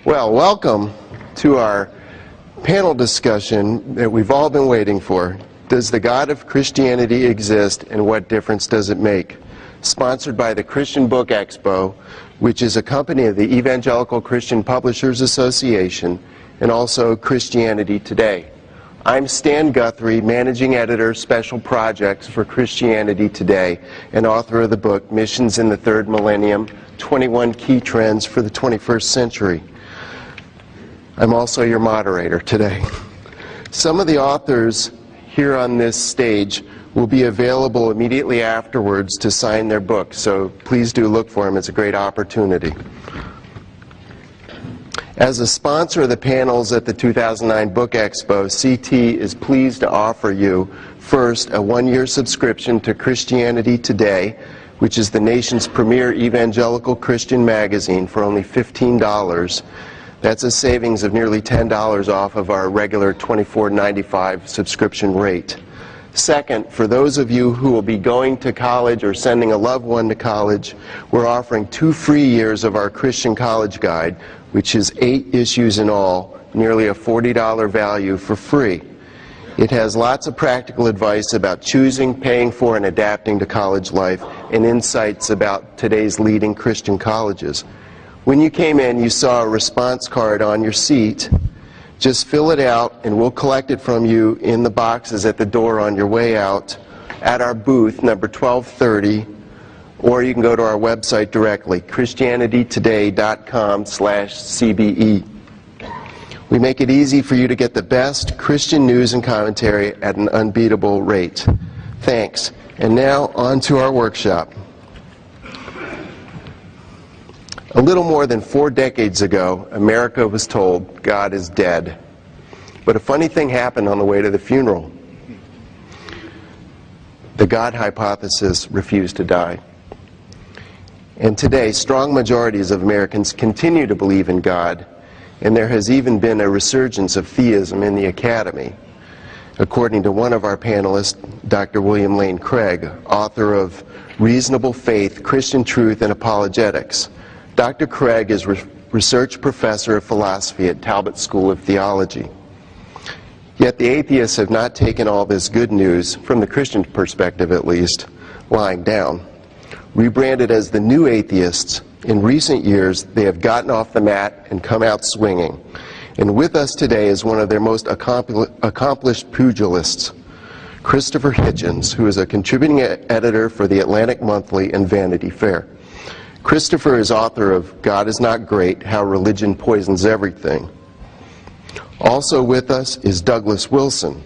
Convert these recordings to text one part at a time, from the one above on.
Well, welcome to our panel discussion that we've all been waiting for. Does the God of Christianity exist, and what difference does it make? Sponsored by the Christian Book Expo, which is a company of the Evangelical Christian Publishers Association, and also Christianity Today. I'm Stan Guthrie, Managing Editor, Special Projects for Christianity Today, and author of the book, Missions in the Third Millennium, 21 Key Trends for the 21st Century. I'm also your moderator today. Some of the authors here on this stage will be available immediately afterwards to sign their books, so please do look for them. It's a great opportunity. As a sponsor of the panels at the 2009 Book Expo, CT is pleased to offer you, first, a one-year subscription to Christianity Today, which is the nation's premier evangelical Christian magazine, for only $15. That's a savings of nearly $10 off of our regular $24.95 subscription rate. Second, for those of you who will be going to college or sending a loved one to college, we're offering 2 free years of our Christian College Guide, which is 8 issues in all, nearly a $40 value for free. It has lots of practical advice about choosing, paying for, and adapting to college life, and insights about today's leading Christian colleges. When you came in, you saw a response card on your seat. Just fill it out, and we'll collect it from you in the boxes at the door on your way out at our booth, number 1230, or you can go to our website directly, christianitytoday.com/CBE. We make it easy for you to get the best Christian news and commentary at an unbeatable rate. Thanks. And now, on to our workshop. A little more than 4 decades ago, America was told God is dead. But a funny thing happened on the way to the funeral. The God hypothesis refused to die. And today, strong majorities of Americans continue to believe in God, and there has even been a resurgence of theism in the academy. According to one of our panelists, Dr. William Lane Craig, author of Reasonable Faith, Christian Truth, and Apologetics. Dr. Craig is research professor of philosophy at Talbot School of Theology. Yet the atheists have not taken all this good news, from the Christian perspective at least, lying down. Rebranded as the new atheists, in recent years they have gotten off the mat and come out swinging. And with us today is one of their most accomplished pugilists, Christopher Hitchens, who is a contributing editor for the Atlantic Monthly and Vanity Fair. Christopher is author of God is Not Great, How Religion Poisons Everything. Also with us is Douglas Wilson,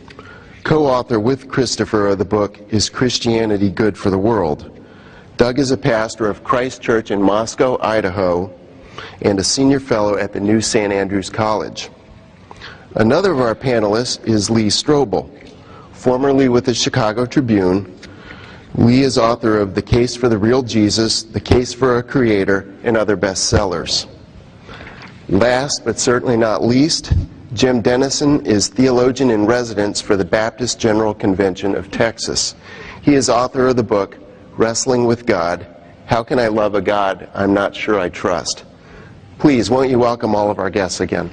co-author with Christopher of the book, Is Christianity Good for the World? Doug is a pastor of Christ Church in Moscow, Idaho, and a senior fellow at the New St. Andrews College. Another of our panelists is Lee Strobel, formerly with the Chicago Tribune. Lee is author of The Case for the Real Jesus, The Case for a Creator, and other bestsellers. Last but certainly not least, Jim Dennison is theologian in residence for the Baptist General Convention of Texas. He is author of the book, Wrestling with God, How Can I Love a God I'm Not Sure I Trust? Please, won't you welcome all of our guests again?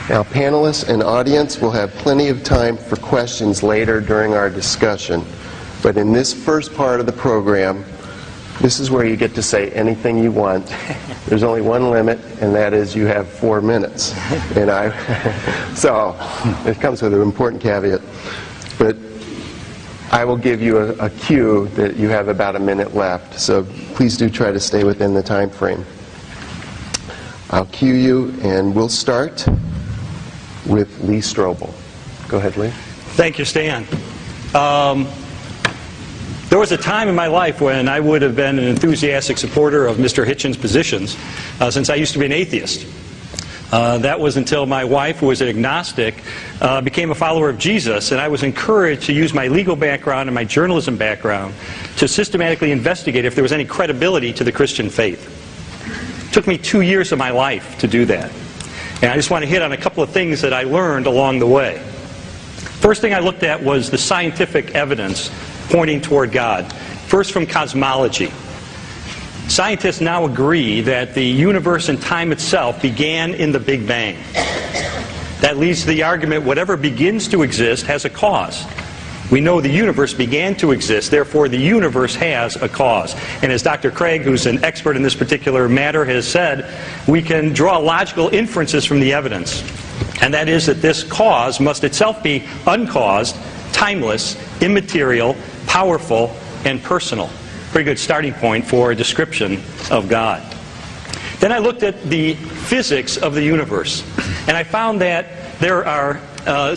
Now, panelists and audience will have plenty of time for questions later during our discussion. But in this first part of the program, this is where you get to say anything you want. There's only one limit, and that is you have 4 minutes. And so it comes with an important caveat. But I will give you a cue that you have about a minute left. So please do try to stay within the time frame. I'll cue you, and we'll start with Lee Strobel. Go ahead, Lee. Thank you, Stan. There was a time in my life when I would have been an enthusiastic supporter of Mr. Hitchens' positions, since I used to be an atheist. That was until my wife, who was an agnostic, became a follower of Jesus, and I was encouraged to use my legal background and my journalism background to systematically investigate if there was any credibility to the Christian faith. It took me 2 years of my life to do that. And I just want to hit on a couple of things that I learned along the way. First thing I looked at was the scientific evidence pointing toward God. First, from cosmology. Scientists now agree that the universe and time itself began in the Big Bang. That leads to the argument whatever begins to exist has a cause. We know the universe began to exist, therefore the universe has a cause. And as Dr. Craig, who's an expert in this particular matter, has said, we can draw logical inferences from the evidence. And that is that this cause must itself be uncaused, timeless, immaterial, powerful, and personal. Pretty good starting point for a description of God. Then I looked at the physics of the universe. And I found that there are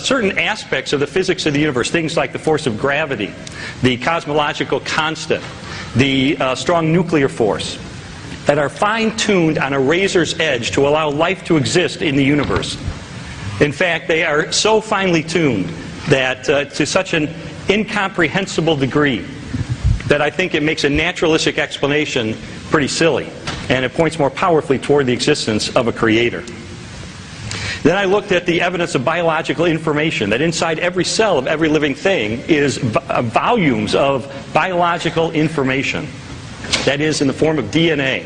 certain aspects of the physics of the universe, things like the force of gravity, the cosmological constant, the strong nuclear force, that are fine-tuned on a razor's edge to allow life to exist in the universe. In fact, they are so finely tuned that to such an incomprehensible degree that I think it makes a naturalistic explanation pretty silly, and it points more powerfully toward the existence of a creator. Then I looked at the evidence of biological information, that inside every cell of every living thing is volumes of biological information. That is in the form of DNA,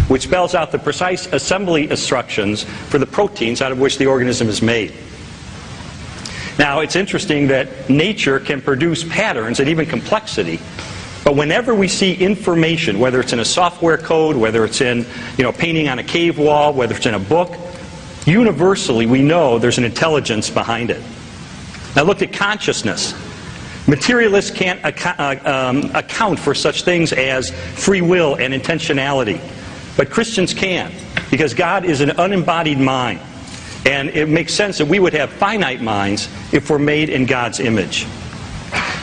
which spells out the precise assembly instructions for the proteins out of which the organism is made. Now, it's interesting that nature can produce patterns and even complexity, but whenever we see information, whether it's in a software code, whether it's in painting on a cave wall, whether it's in a book, universally, we know there's an intelligence behind it. I looked at consciousness. Materialists can't account for such things as free will and intentionality. But Christians can, because God is an unembodied mind. And it makes sense that we would have finite minds if we're made in God's image.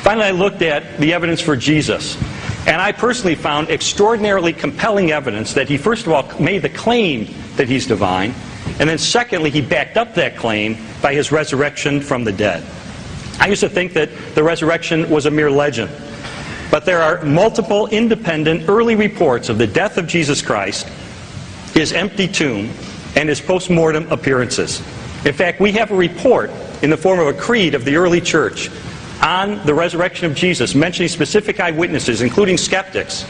Finally, I looked at the evidence for Jesus. And I personally found extraordinarily compelling evidence that he, first of all, made the claim that he's divine. And then secondly, he backed up that claim by his resurrection from the dead. I used to think that the resurrection was a mere legend. But there are multiple independent early reports of the death of Jesus Christ, his empty tomb, and his post-mortem appearances. In fact, we have a report in the form of a creed of the early church on the resurrection of Jesus, mentioning specific eyewitnesses, including skeptics,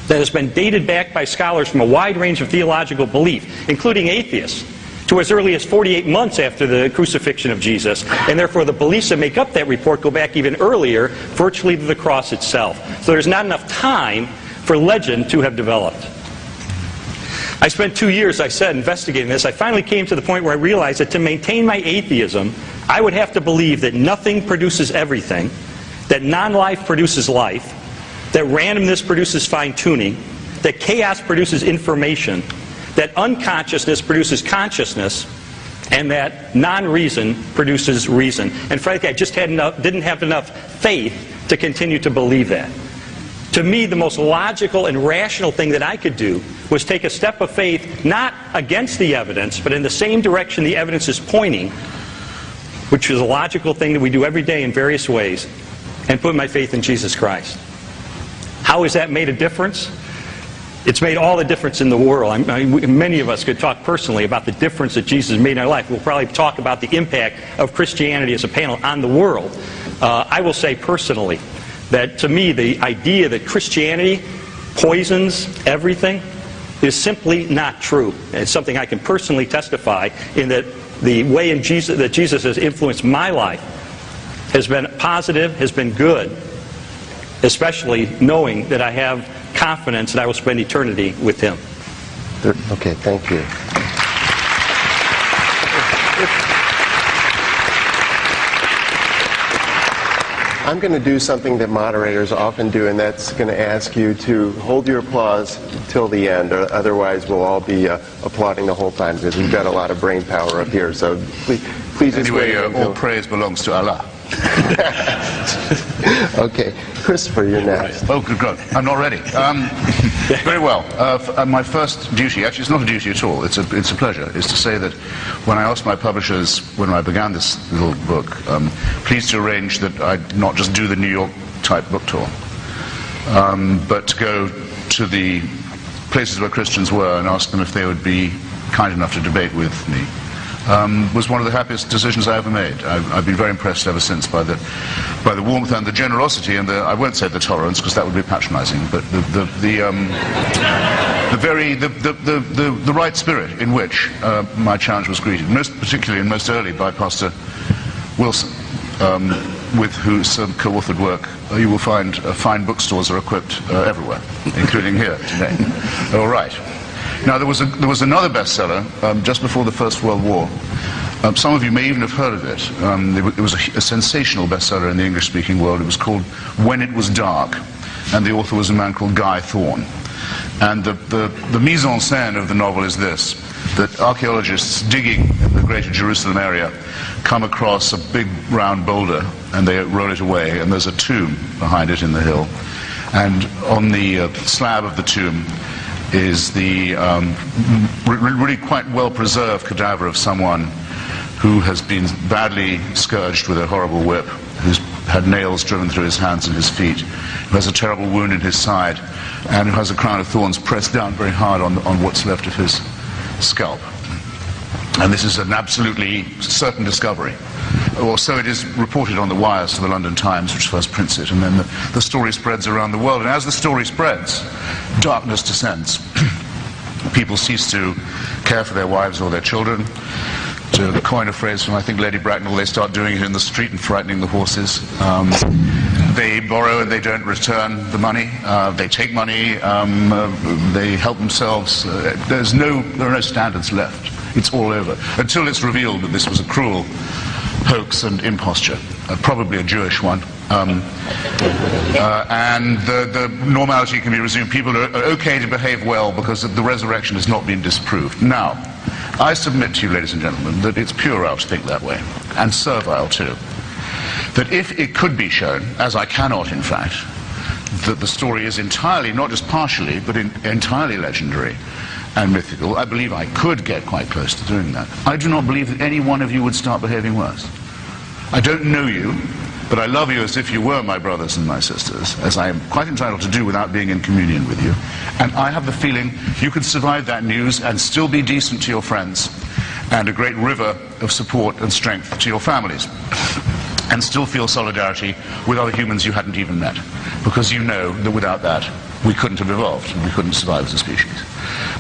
that has been dated back by scholars from a wide range of theological belief, including atheists, to as early as 48 months after the crucifixion of Jesus. And therefore the beliefs that make up that report go back even earlier, virtually to the cross itself. So there's not enough time for legend to have developed. I spent 2 years, I said, investigating this. I finally came to the point where I realized that to maintain my atheism, I would have to believe that nothing produces everything, that non-life produces life, that randomness produces fine-tuning, that chaos produces information, that unconsciousness produces consciousness, and that non-reason produces reason. And frankly, I just didn't have enough faith to continue to believe that. To me, the most logical and rational thing that I could do was take a step of faith, not against the evidence, but in the same direction the evidence is pointing, which is a logical thing that we do every day in various ways, and put my faith in Jesus Christ. How has that made a difference? It's made all the difference in the world. Many of us could talk personally about the difference that Jesus made in our life. We'll probably talk about the impact of Christianity as a panel on the world. I will say personally that to me the idea that Christianity poisons everything is simply not true. It's something I can personally testify in that the way that Jesus has influenced my life has been positive, has been good, especially knowing that I have confidence that I will spend eternity with him. Okay, thank you. I'm going to do something that moderators often do, and that's going to ask you to hold your applause till the end, or otherwise we'll all be applauding the whole time, because we've got a lot of brain power up here. So please just wait. Anyway, all praise belongs to Allah. Okay, Christopher, you're next. Oh, good God. I'm not ready. Very well. My first duty, actually it's not a duty at all, it's a pleasure, is to say that when I asked my publishers, when I began this little book, please to arrange that I not just do the New York type book tour, but to go to the places where Christians were and ask them if they would be kind enough to debate with me. was one of the happiest decisions I ever made. I've been very impressed ever since by the warmth and the generosity and I won't say the tolerance because that would be patronizing, but the right spirit in which my challenge was greeted, most particularly and most early by Pastor Wilson, with whose co-authored work you will find fine bookstores are equipped everywhere, including here today. All right. Now there was another bestseller just before the First World War. Some of you may even have heard of it. It was a sensational bestseller in the English-speaking world. It was called When It Was Dark, and the author was a man called Guy Thorne. And the mise en scène of the novel is this, that archaeologists digging in the greater Jerusalem area come across a big round boulder and they roll it away, and there's a tomb behind it in the hill. And on the slab of the tomb is the really quite well-preserved cadaver of someone who has been badly scourged with a horrible whip, who's had nails driven through his hands and his feet, who has a terrible wound in his side, and who has a crown of thorns pressed down very hard on what's left of his scalp. And this is an absolutely certain discovery. Or so it is reported on the wires to the London Times, which first prints it, and then the story spreads around the world. And as the story spreads, darkness descends. People cease to care for their wives or their children. To coin a phrase from, I think, Lady Bracknell, they start doing it in the street and frightening the horses. They borrow and they don't return the money. They take money. They help themselves. There are no standards left. It's all over. Until it's revealed that this was a cruel hoax and imposture, probably a Jewish one. And the normality can be resumed. People are okay to behave well because the resurrection has not been disproved. Now, I submit to you, ladies and gentlemen, that it's puerile to think that way, and servile too. That if it could be shown, as I cannot in fact, that the story is entirely, not just partially, but entirely legendary and mythical, I believe I could get quite close to doing that. I do not believe that any one of you would start behaving worse. I don't know you, but I love you as if you were my brothers and my sisters, as I am quite entitled to do without being in communion with you. And I have the feeling you could survive that news and still be decent to your friends, and a great river of support and strength to your families, and still feel solidarity with other humans you hadn't even met, because you know that without that we couldn't have evolved, and we couldn't survive as a species.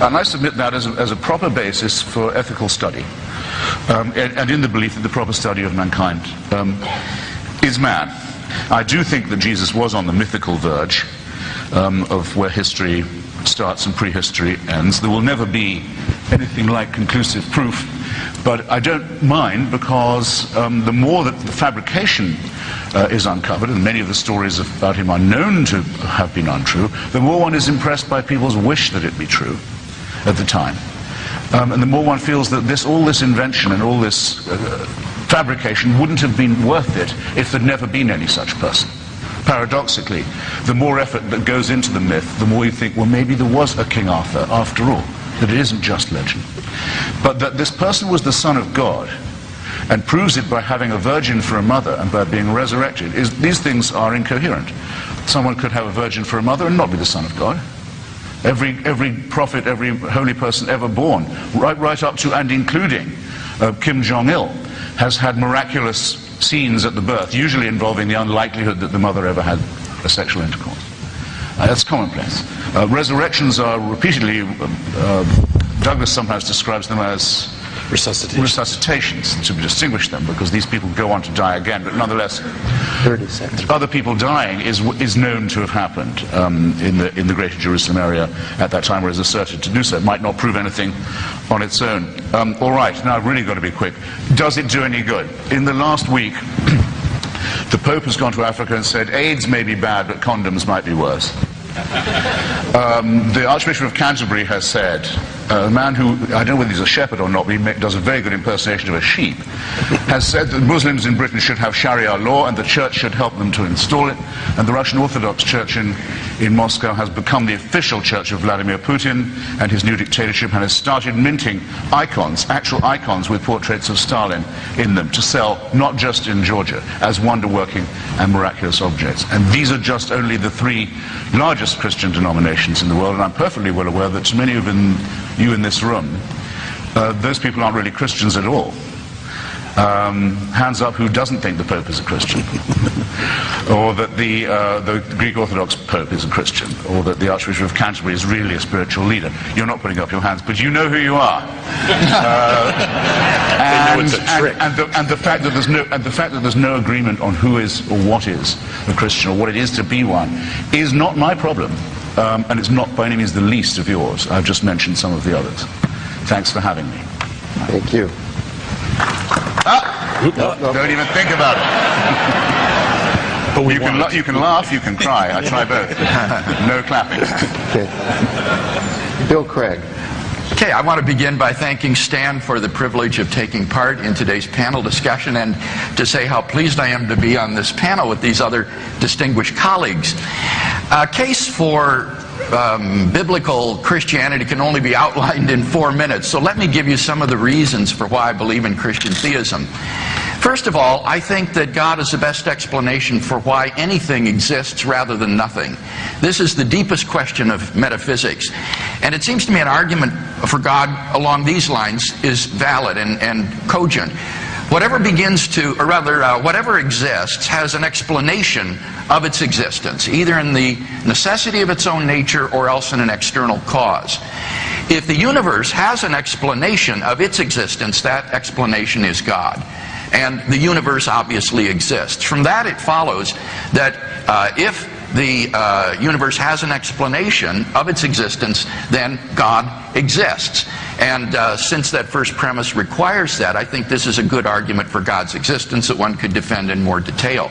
And I submit that as a proper basis for ethical study, and in the belief that the proper study of mankind is man. I do think that Jesus was on the mythical verge of where history starts and prehistory ends. There will never be anything like conclusive proof, but I don't mind, because the more that the fabrication is uncovered, and many of the stories about him are known to have been untrue, the more one is impressed by people's wish that it be true at the time. And the more one feels that all this invention and all this fabrication wouldn't have been worth it if there'd never been any such person. Paradoxically, the more effort that goes into the myth, the more you think, well, maybe there was a King Arthur after all, that it isn't just legend. But that this person was the Son of God, and proves it by having a virgin for a mother and by being resurrected, these things are incoherent. Someone could have a virgin for a mother and not be the Son of God. Every prophet, every holy person ever born, right up to and including Kim Jong-il, has had miraculous scenes at the birth, usually involving the unlikelihood that the mother ever had a sexual intercourse. That's commonplace. Resurrections are repeatedly, Douglas sometimes describes them as resuscitations, to distinguish them, because these people go on to die again, but nonetheless 30 seconds. Other people dying is known to have happened in the greater Jerusalem area at that time, or is asserted to do so. It might not prove anything on its own. All right, now I've really got to be quick. Does it do any good? In the last week, the Pope has gone to Africa and said, AIDS may be bad, but condoms might be worse. The Archbishop of Canterbury has said, a man who, I don't know whether he's a shepherd or not, but he does a very good impersonation of a sheep, has said that Muslims in Britain should have Sharia law and the church should help them to install it, and the Russian Orthodox Church in Moscow has become the official church of Vladimir Putin and his new dictatorship, and has started minting icons, actual icons with portraits of Stalin in them, to sell not just in Georgia as wonder-working and miraculous objects. And these are just only the three largest Christian denominations in the world, and I'm perfectly well aware that to many of you in this room, those people aren't really Christians at all. Hands up who doesn't think the Pope is a Christian, or that the Greek Orthodox Pope is a Christian, or that the Archbishop of Canterbury is really a spiritual leader. You're not putting up your hands, but you know who you are. And the fact that there's no agreement on who is or what is a Christian or what it is to be one is not my problem, and it's not by any means the least of yours. I've just mentioned some of the others. Thanks for having me. Thank you. Don't even think about it. But you can laugh, you can cry. I try both. No clapping. Okay. Bill Craig. Okay, I want to begin by thanking Stan for the privilege of taking part in today's panel discussion, and to say how pleased I am to be on this panel with these other distinguished colleagues. A case for biblical Christianity can only be outlined in 4 minutes, so let me give you some of the reasons for why I believe in Christian theism. First of all, I think that God is the best explanation for why anything exists rather than nothing. This is the deepest question of metaphysics. And it seems to me an argument for God along these lines is valid and cogent. Whatever whatever exists has an explanation of its existence, either in the necessity of its own nature or else in an external cause. If the universe has an explanation of its existence, that explanation is God. And the universe obviously exists. From that it follows that if the universe has an explanation of its existence, then God exists. And since that first premise requires that, I think this is a good argument for God's existence that one could defend in more detail.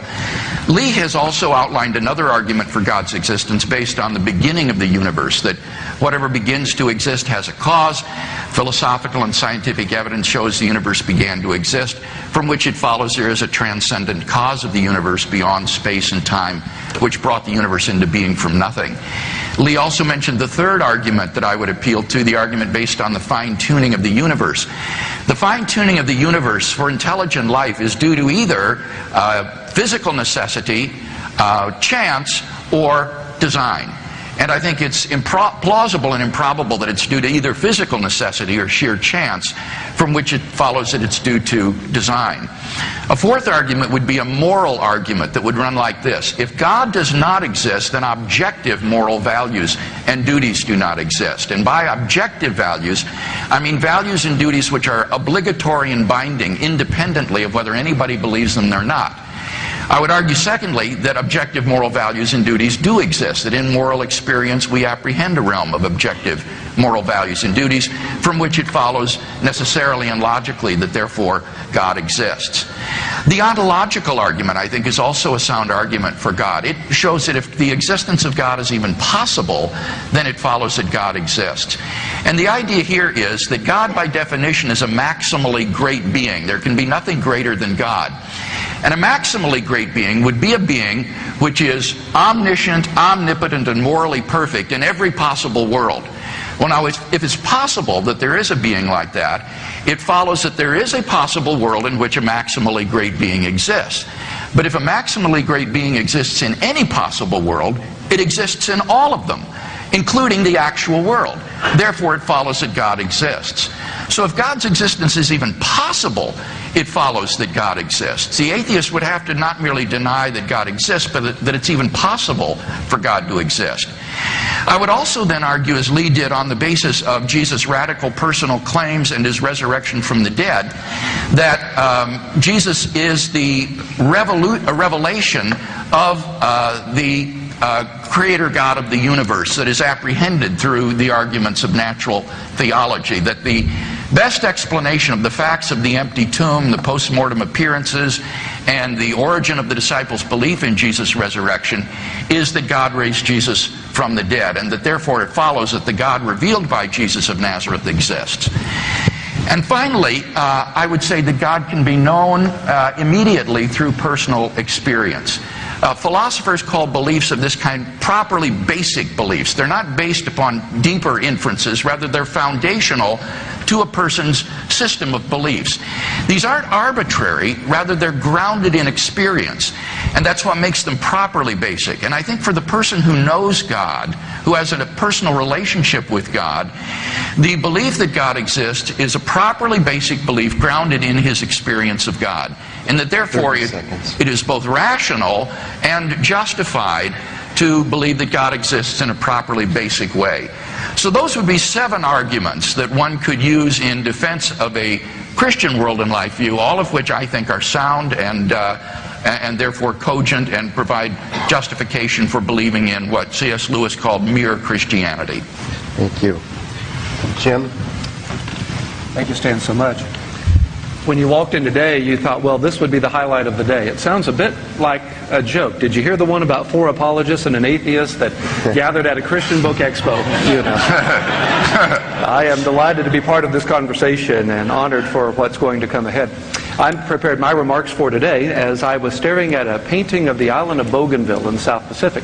Lee has also outlined another argument for God's existence based on the beginning of the universe, that whatever begins to exist has a cause. Philosophical and scientific evidence shows the universe began to exist, from which it follows there is a transcendent cause of the universe beyond space and time, which brought the universe into being from nothing. Lee also mentioned the third argument that I would appeal to, the argument based on the fine-tuning of the universe. The fine-tuning of the universe for intelligent life is due to either physical necessity, chance, or design. And I think it's plausible and improbable that it's due to either physical necessity or sheer chance, from which it follows that it's due to design. A fourth argument would be a moral argument that would run like this. If God does not exist, then objective moral values and duties do not exist. And by objective values, I mean values and duties which are obligatory and binding, independently of whether anybody believes them or not. I would argue, secondly, that objective moral values and duties do exist, that in moral experience we apprehend a realm of objective moral values and duties, from which it follows necessarily and logically that therefore God exists. The ontological argument, I think, is also a sound argument for God. It shows that if the existence of God is even possible, then it follows that God exists. And the idea here is that God, by definition, is a maximally great being. There can be nothing greater than God. And a maximally great being would be a being which is omniscient, omnipotent, and morally perfect in every possible world. Well, now, if it's possible that there is a being like that, it follows that there is a possible world in which a maximally great being exists. But if a maximally great being exists in any possible world, it exists in all of them, including the actual world. Therefore, it follows that God exists. So if God's existence is even possible, it follows that God exists. The atheist would have to not merely deny that God exists, but that it's even possible for God to exist. I would also then argue, as Lee did, on the basis of Jesus' radical personal claims and his resurrection from the dead, that Jesus is the revelation of the Creator God of the universe that is apprehended through the arguments of natural theology, that the best explanation of the facts of the empty tomb, the post-mortem appearances, and the origin of the disciples' belief in Jesus' resurrection is that God raised Jesus from the dead, and that therefore it follows that the God revealed by Jesus of Nazareth exists. And finally, I would say that God can be known immediately through personal experience. Philosophers call beliefs of this kind properly basic beliefs. They're not based upon deeper inferences, rather they're foundational to a person's system of beliefs. These aren't arbitrary, rather they're grounded in experience. And that's what makes them properly basic. And I think for the person who knows God, who has a personal relationship with God, the belief that God exists is a properly basic belief grounded in his experience of God. And that therefore it is both rational and justified to believe that God exists in a properly basic way. So those would be 7 arguments that one could use in defense of a Christian world and life view, all of which I think are sound and therefore cogent and provide justification for believing in what C.S. Lewis called mere Christianity. Thank you. Jim? Thank you, Stan, so much. When you walked in today, you thought, well, this would be the highlight of the day. It sounds a bit like a joke. Did you hear the one about 4 apologists and an atheist that gathered at a Christian book expo? You know. I am delighted to be part of this conversation and honored for what's going to come ahead. I prepared my remarks for today as I was staring at a painting of the island of Bougainville in the South Pacific.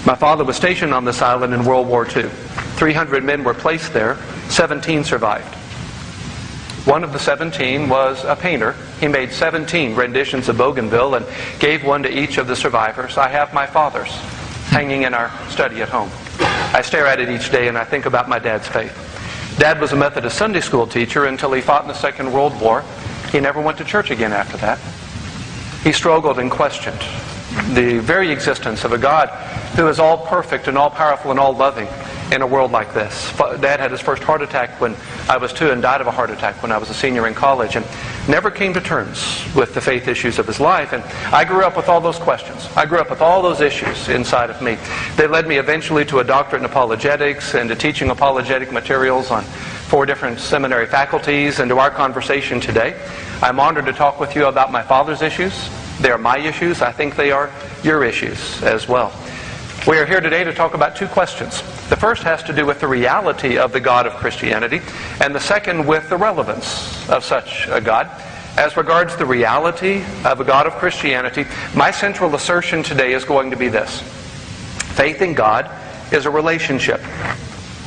My father was stationed on this island in World War II. 300 men were placed there. 17 survived. One of the 17 was a painter. He made 17 renditions of Bougainville and gave one to each of the survivors. I have my father's hanging in our study at home. I stare at it each day and I think about my dad's faith. Dad was a Methodist Sunday school teacher until he fought in the Second World War. He never went to church again after that. He struggled and questioned the very existence of a God who is all perfect and all powerful and all loving in a world like this. Dad had his first heart attack when I was 2 and died of a heart attack when I was a senior in college and never came to terms with the faith issues of his life. And I grew up with all those questions. I grew up with all those issues inside of me. They led me eventually to a doctorate in apologetics and to teaching apologetic materials on 4 different seminary faculties and to our conversation today. I'm honored to talk with you about my father's issues. They are my issues. I think they are your issues as well. We are here today to talk about 2 questions. The first has to do with the reality of the God of Christianity, and the second with the relevance of such a God. As regards the reality of a God of Christianity, my central assertion today is going to be this. Faith in God is a relationship.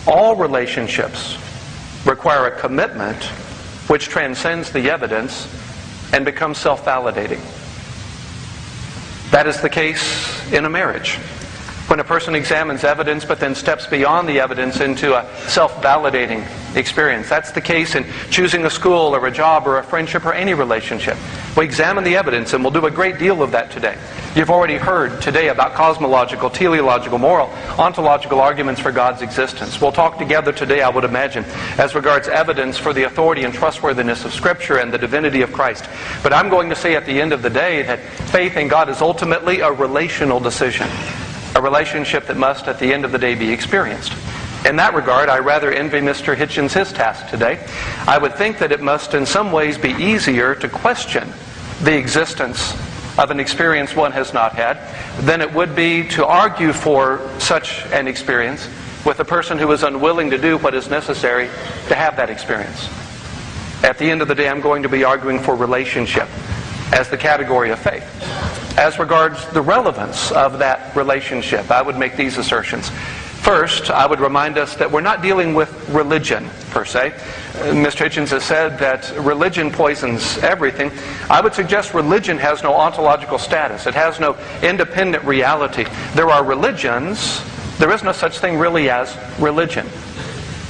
All relationships require a commitment which transcends the evidence and becomes self-validating. That is the case in a marriage. When a person examines evidence but then steps beyond the evidence into a self-validating experience. That's the case in choosing a school or a job or a friendship or any relationship. We examine the evidence, and we'll do a great deal of that today. You've already heard today about cosmological, teleological, moral, ontological arguments for God's existence. We'll talk together today, I would imagine, as regards evidence for the authority and trustworthiness of Scripture and the divinity of Christ. But I'm going to say at the end of the day that faith in God is ultimately a relational decision. A relationship that must, at the end of the day, be experienced. In that regard, I rather envy Mr. Hitchens his task today. I would think that it must in some ways be easier to question the existence of an experience one has not had than it would be to argue for such an experience with a person who is unwilling to do what is necessary to have that experience. At the end of the day, I'm going to be arguing for relationship as the category of faith. As regards the relevance of that relationship, I would make these assertions. First, I would remind us that we're not dealing with religion, per se. Mr. Hitchens has said that religion poisons everything. I would suggest religion has no ontological status. It has no independent reality. There are religions. There is no such thing really as religion.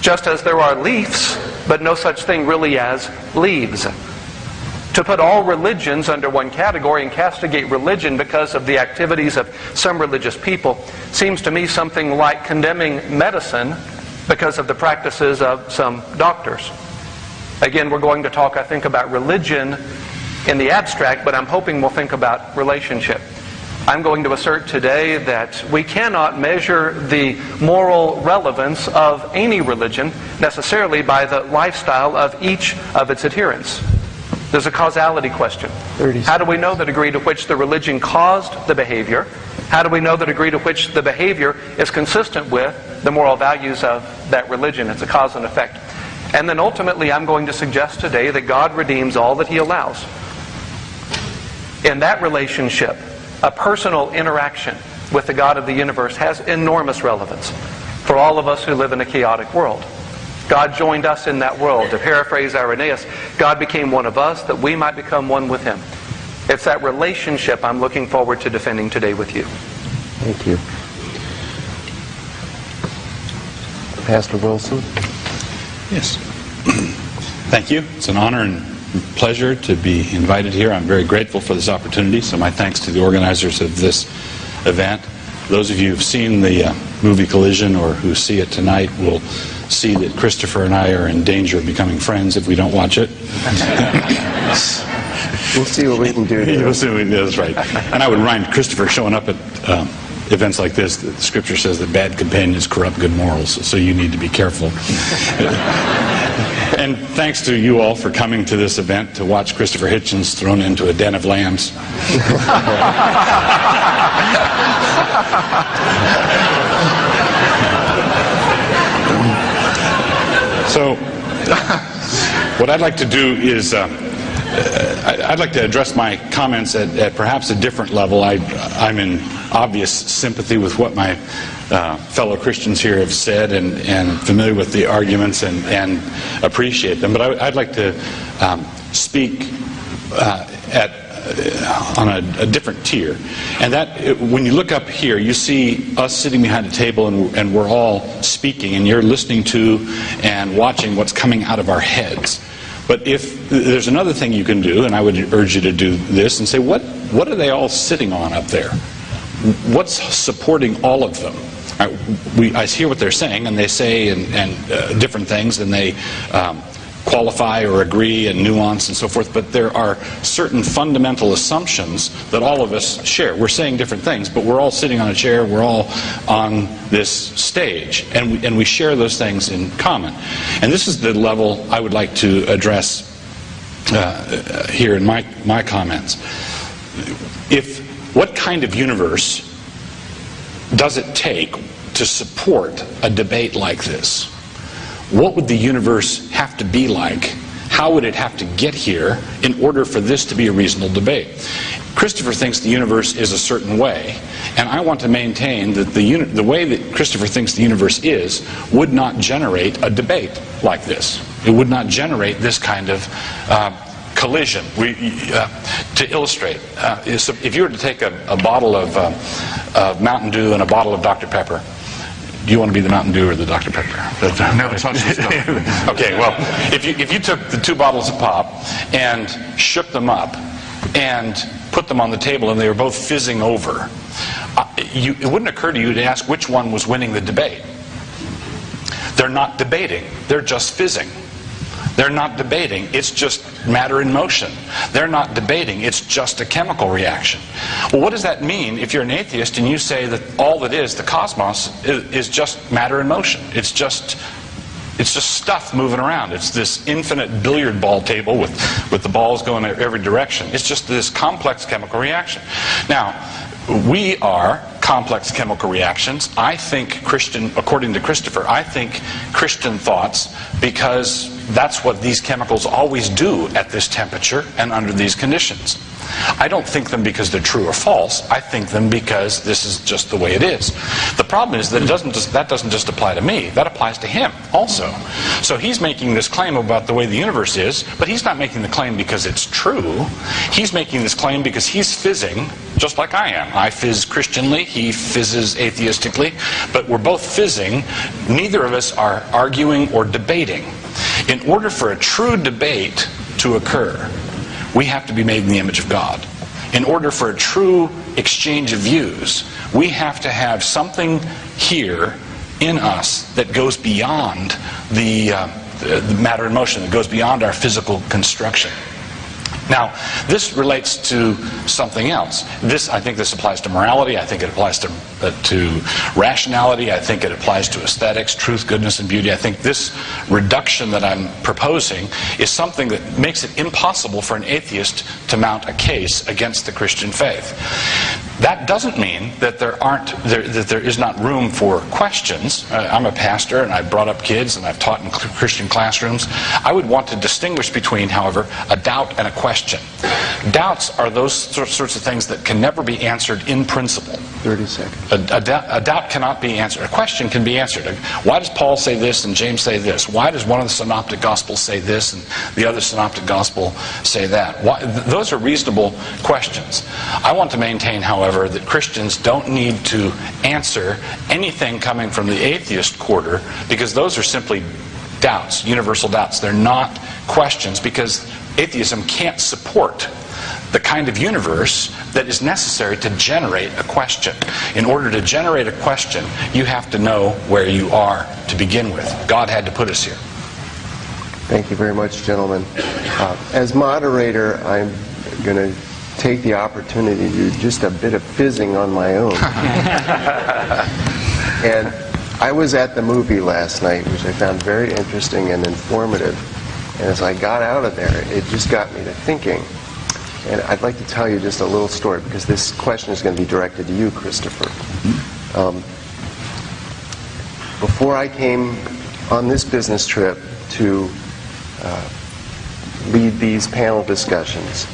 Just as there are leaves, but no such thing really as leaves. To put all religions under one category and castigate religion because of the activities of some religious people seems to me something like condemning medicine because of the practices of some doctors. Again, we're going to talk, I think, about religion in the abstract, but I'm hoping we'll think about relationship. I'm going to assert today that we cannot measure the moral relevance of any religion necessarily by the lifestyle of each of its adherents. There's a causality question. How do we know the degree to which the religion caused the behavior? How do we know the degree to which the behavior is consistent with the moral values of that religion? It's a cause and effect. And then ultimately, I'm going to suggest today that God redeems all that He allows. In that relationship, a personal interaction with the God of the universe has enormous relevance for all of us who live in a chaotic world. God joined us in that world. To paraphrase Irenaeus, God became one of us that we might become one with Him. It's that relationship I'm looking forward to defending today with you. Thank you. Pastor Wilson? Yes. Thank you. It's an honor and pleasure to be invited here. I'm very grateful for this opportunity, so my thanks to the organizers of this event. Those of you who've seen the movie Collision or who see it tonight will see that Christopher and I are in danger of becoming friends if we don't watch it. We'll see what we can do here. That's right. And I would remind Christopher, showing up at events like this, the Scripture says that bad companions corrupt good morals, so you need to be careful. And thanks to you all for coming to this event to watch Christopher Hitchens thrown into a den of lambs. So, what I'd like to do is I'd like to address my comments at perhaps a different level. I'm in obvious sympathy with what my fellow Christians here have said and familiar with the arguments and appreciate them. But I'd like to speak on a different tier. And that, when you look up here, you see us sitting behind a table and we're all speaking and you're listening to and watching what's coming out of our heads. But if there's another thing you can do, and I would urge you to do this, and say, what are they all sitting on up there? What's supporting all of them? I hear what they're saying, and they say and different things, and they qualify or agree and nuance and so forth, but there are certain fundamental assumptions that all of us share. We're saying different things, but we're all sitting on a chair, we're all on this stage, and we share those things in common. And this is the level I would like to address here in my comments. What kind of universe does it take to support a debate like this? What would the universe have to be like? How would it have to get here in order for this to be a reasonable debate? Christopher thinks the universe is a certain way, and I want to maintain that the way that Christopher thinks the universe is would not generate a debate like this. It would not generate this kind of collision. To illustrate, if you were to take a bottle of Mountain Dew and a bottle of Dr. Pepper, do you want to be the Mountain Dew or the Dr. Pepper? Never touch this stuff. Okay, well, if you took the two bottles of pop and shook them up and put them on the table and they were both fizzing over, it wouldn't occur to you to ask which one was winning the debate. They're not debating, they're just fizzing. They're not debating, it's just matter in motion. They're not debating, it's just a chemical reaction. Well, what does that mean if you're an atheist and you say that all that is, the cosmos, is just matter in motion? It's just stuff moving around. It's this infinite billiard ball table with the balls going in every direction. It's just this complex chemical reaction. Now, we are complex chemical reactions. I think according to Christopher, I think Christian thoughts because that's what these chemicals always do at this temperature and under these conditions. I don't think them because they're true or false. I think them because this is just the way it is. The problem is that that doesn't just apply to me. That applies to him also. So he's making this claim about the way the universe is, but he's not making the claim because it's true. He's making this claim because he's fizzing just like I am. I fizz Christianly, he fizzes atheistically, but we're both fizzing. Neither of us are arguing or debating. In order for a true debate to occur, we have to be made in the image of God. In order for a true exchange of views, we have to have something here in us that goes beyond the matter in motion, that goes beyond our physical construction. Now, this relates to something else. I think this applies to morality. I think it applies to rationality. I think it applies to aesthetics, truth, goodness, and beauty. I think this reduction that I'm proposing is something that makes it impossible for an atheist to mount a case against the Christian faith. That doesn't mean that there is not room for questions. I'm a pastor, and I've brought up kids, and I've taught in Christian classrooms. I would want to distinguish between, however, a doubt and a question. Doubts are those sorts of things that can never be answered in principle. 30 seconds. A doubt cannot be answered. A question can be answered. Why does Paul say this and James say this? Why does one of the synoptic gospels say this and the other synoptic gospel say that? Those are reasonable questions. I want to maintain, however, that Christians don't need to answer anything coming from the atheist quarter, because those are simply doubts, universal doubts. They're not questions, because atheism can't support the kind of universe that is necessary to generate a question. In order to generate a question, you have to know where you are to begin with. God had to put us here. Thank you very much, gentlemen. As moderator, I'm going to take the opportunity to do just a bit of fizzing on my own. And I was at the movie last night, which I found very interesting and informative. And as I got out of there, it just got me to thinking. And I'd like to tell you just a little story, because this question is going to be directed to you, Christopher. Before I came on this business trip to lead these panel discussions,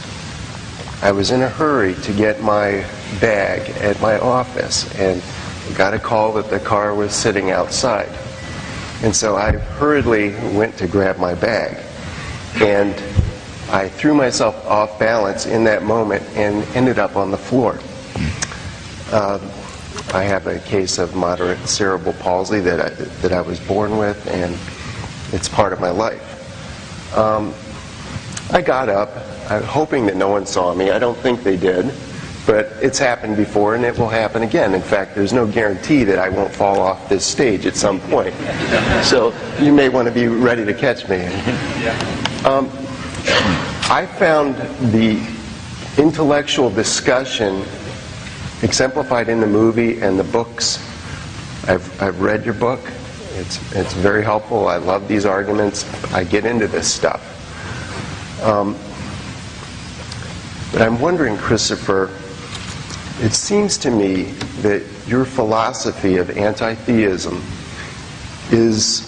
I was in a hurry to get my bag at my office, and got a call that the car was sitting outside. And so I hurriedly went to grab my bag, and I threw myself off balance in that moment and ended up on the floor. I have a case of moderate cerebral palsy that I was born with, and it's part of my life. I got up, hoping that no one saw me. I don't think they did, but it's happened before, and it will happen again. In fact, there's no guarantee that I won't fall off this stage at some point. So you may want to be ready to catch me. I found the intellectual discussion exemplified in the movie and the books. I've read your book. It's very helpful. I love these arguments. I get into this stuff. But I'm wondering, Christopher, it seems to me that your philosophy of anti-theism is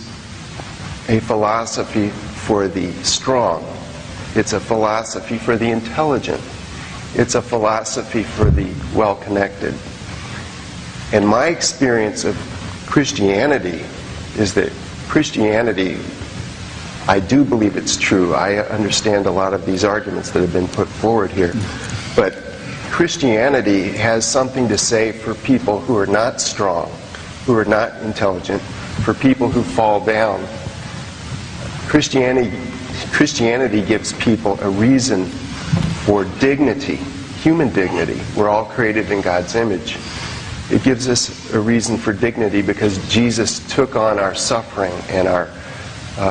a philosophy for the strong. It's a philosophy for the intelligent. It's a philosophy for the well-connected. And my experience of Christianity is that Christianity, I do believe it's true. I understand a lot of these arguments that have been put forward here. But Christianity has something to say for people who are not strong, who are not intelligent, for people who fall down. Christianity gives people a reason for dignity, human dignity. We're all created in God's image. It gives us a reason for dignity because Jesus took on our suffering and our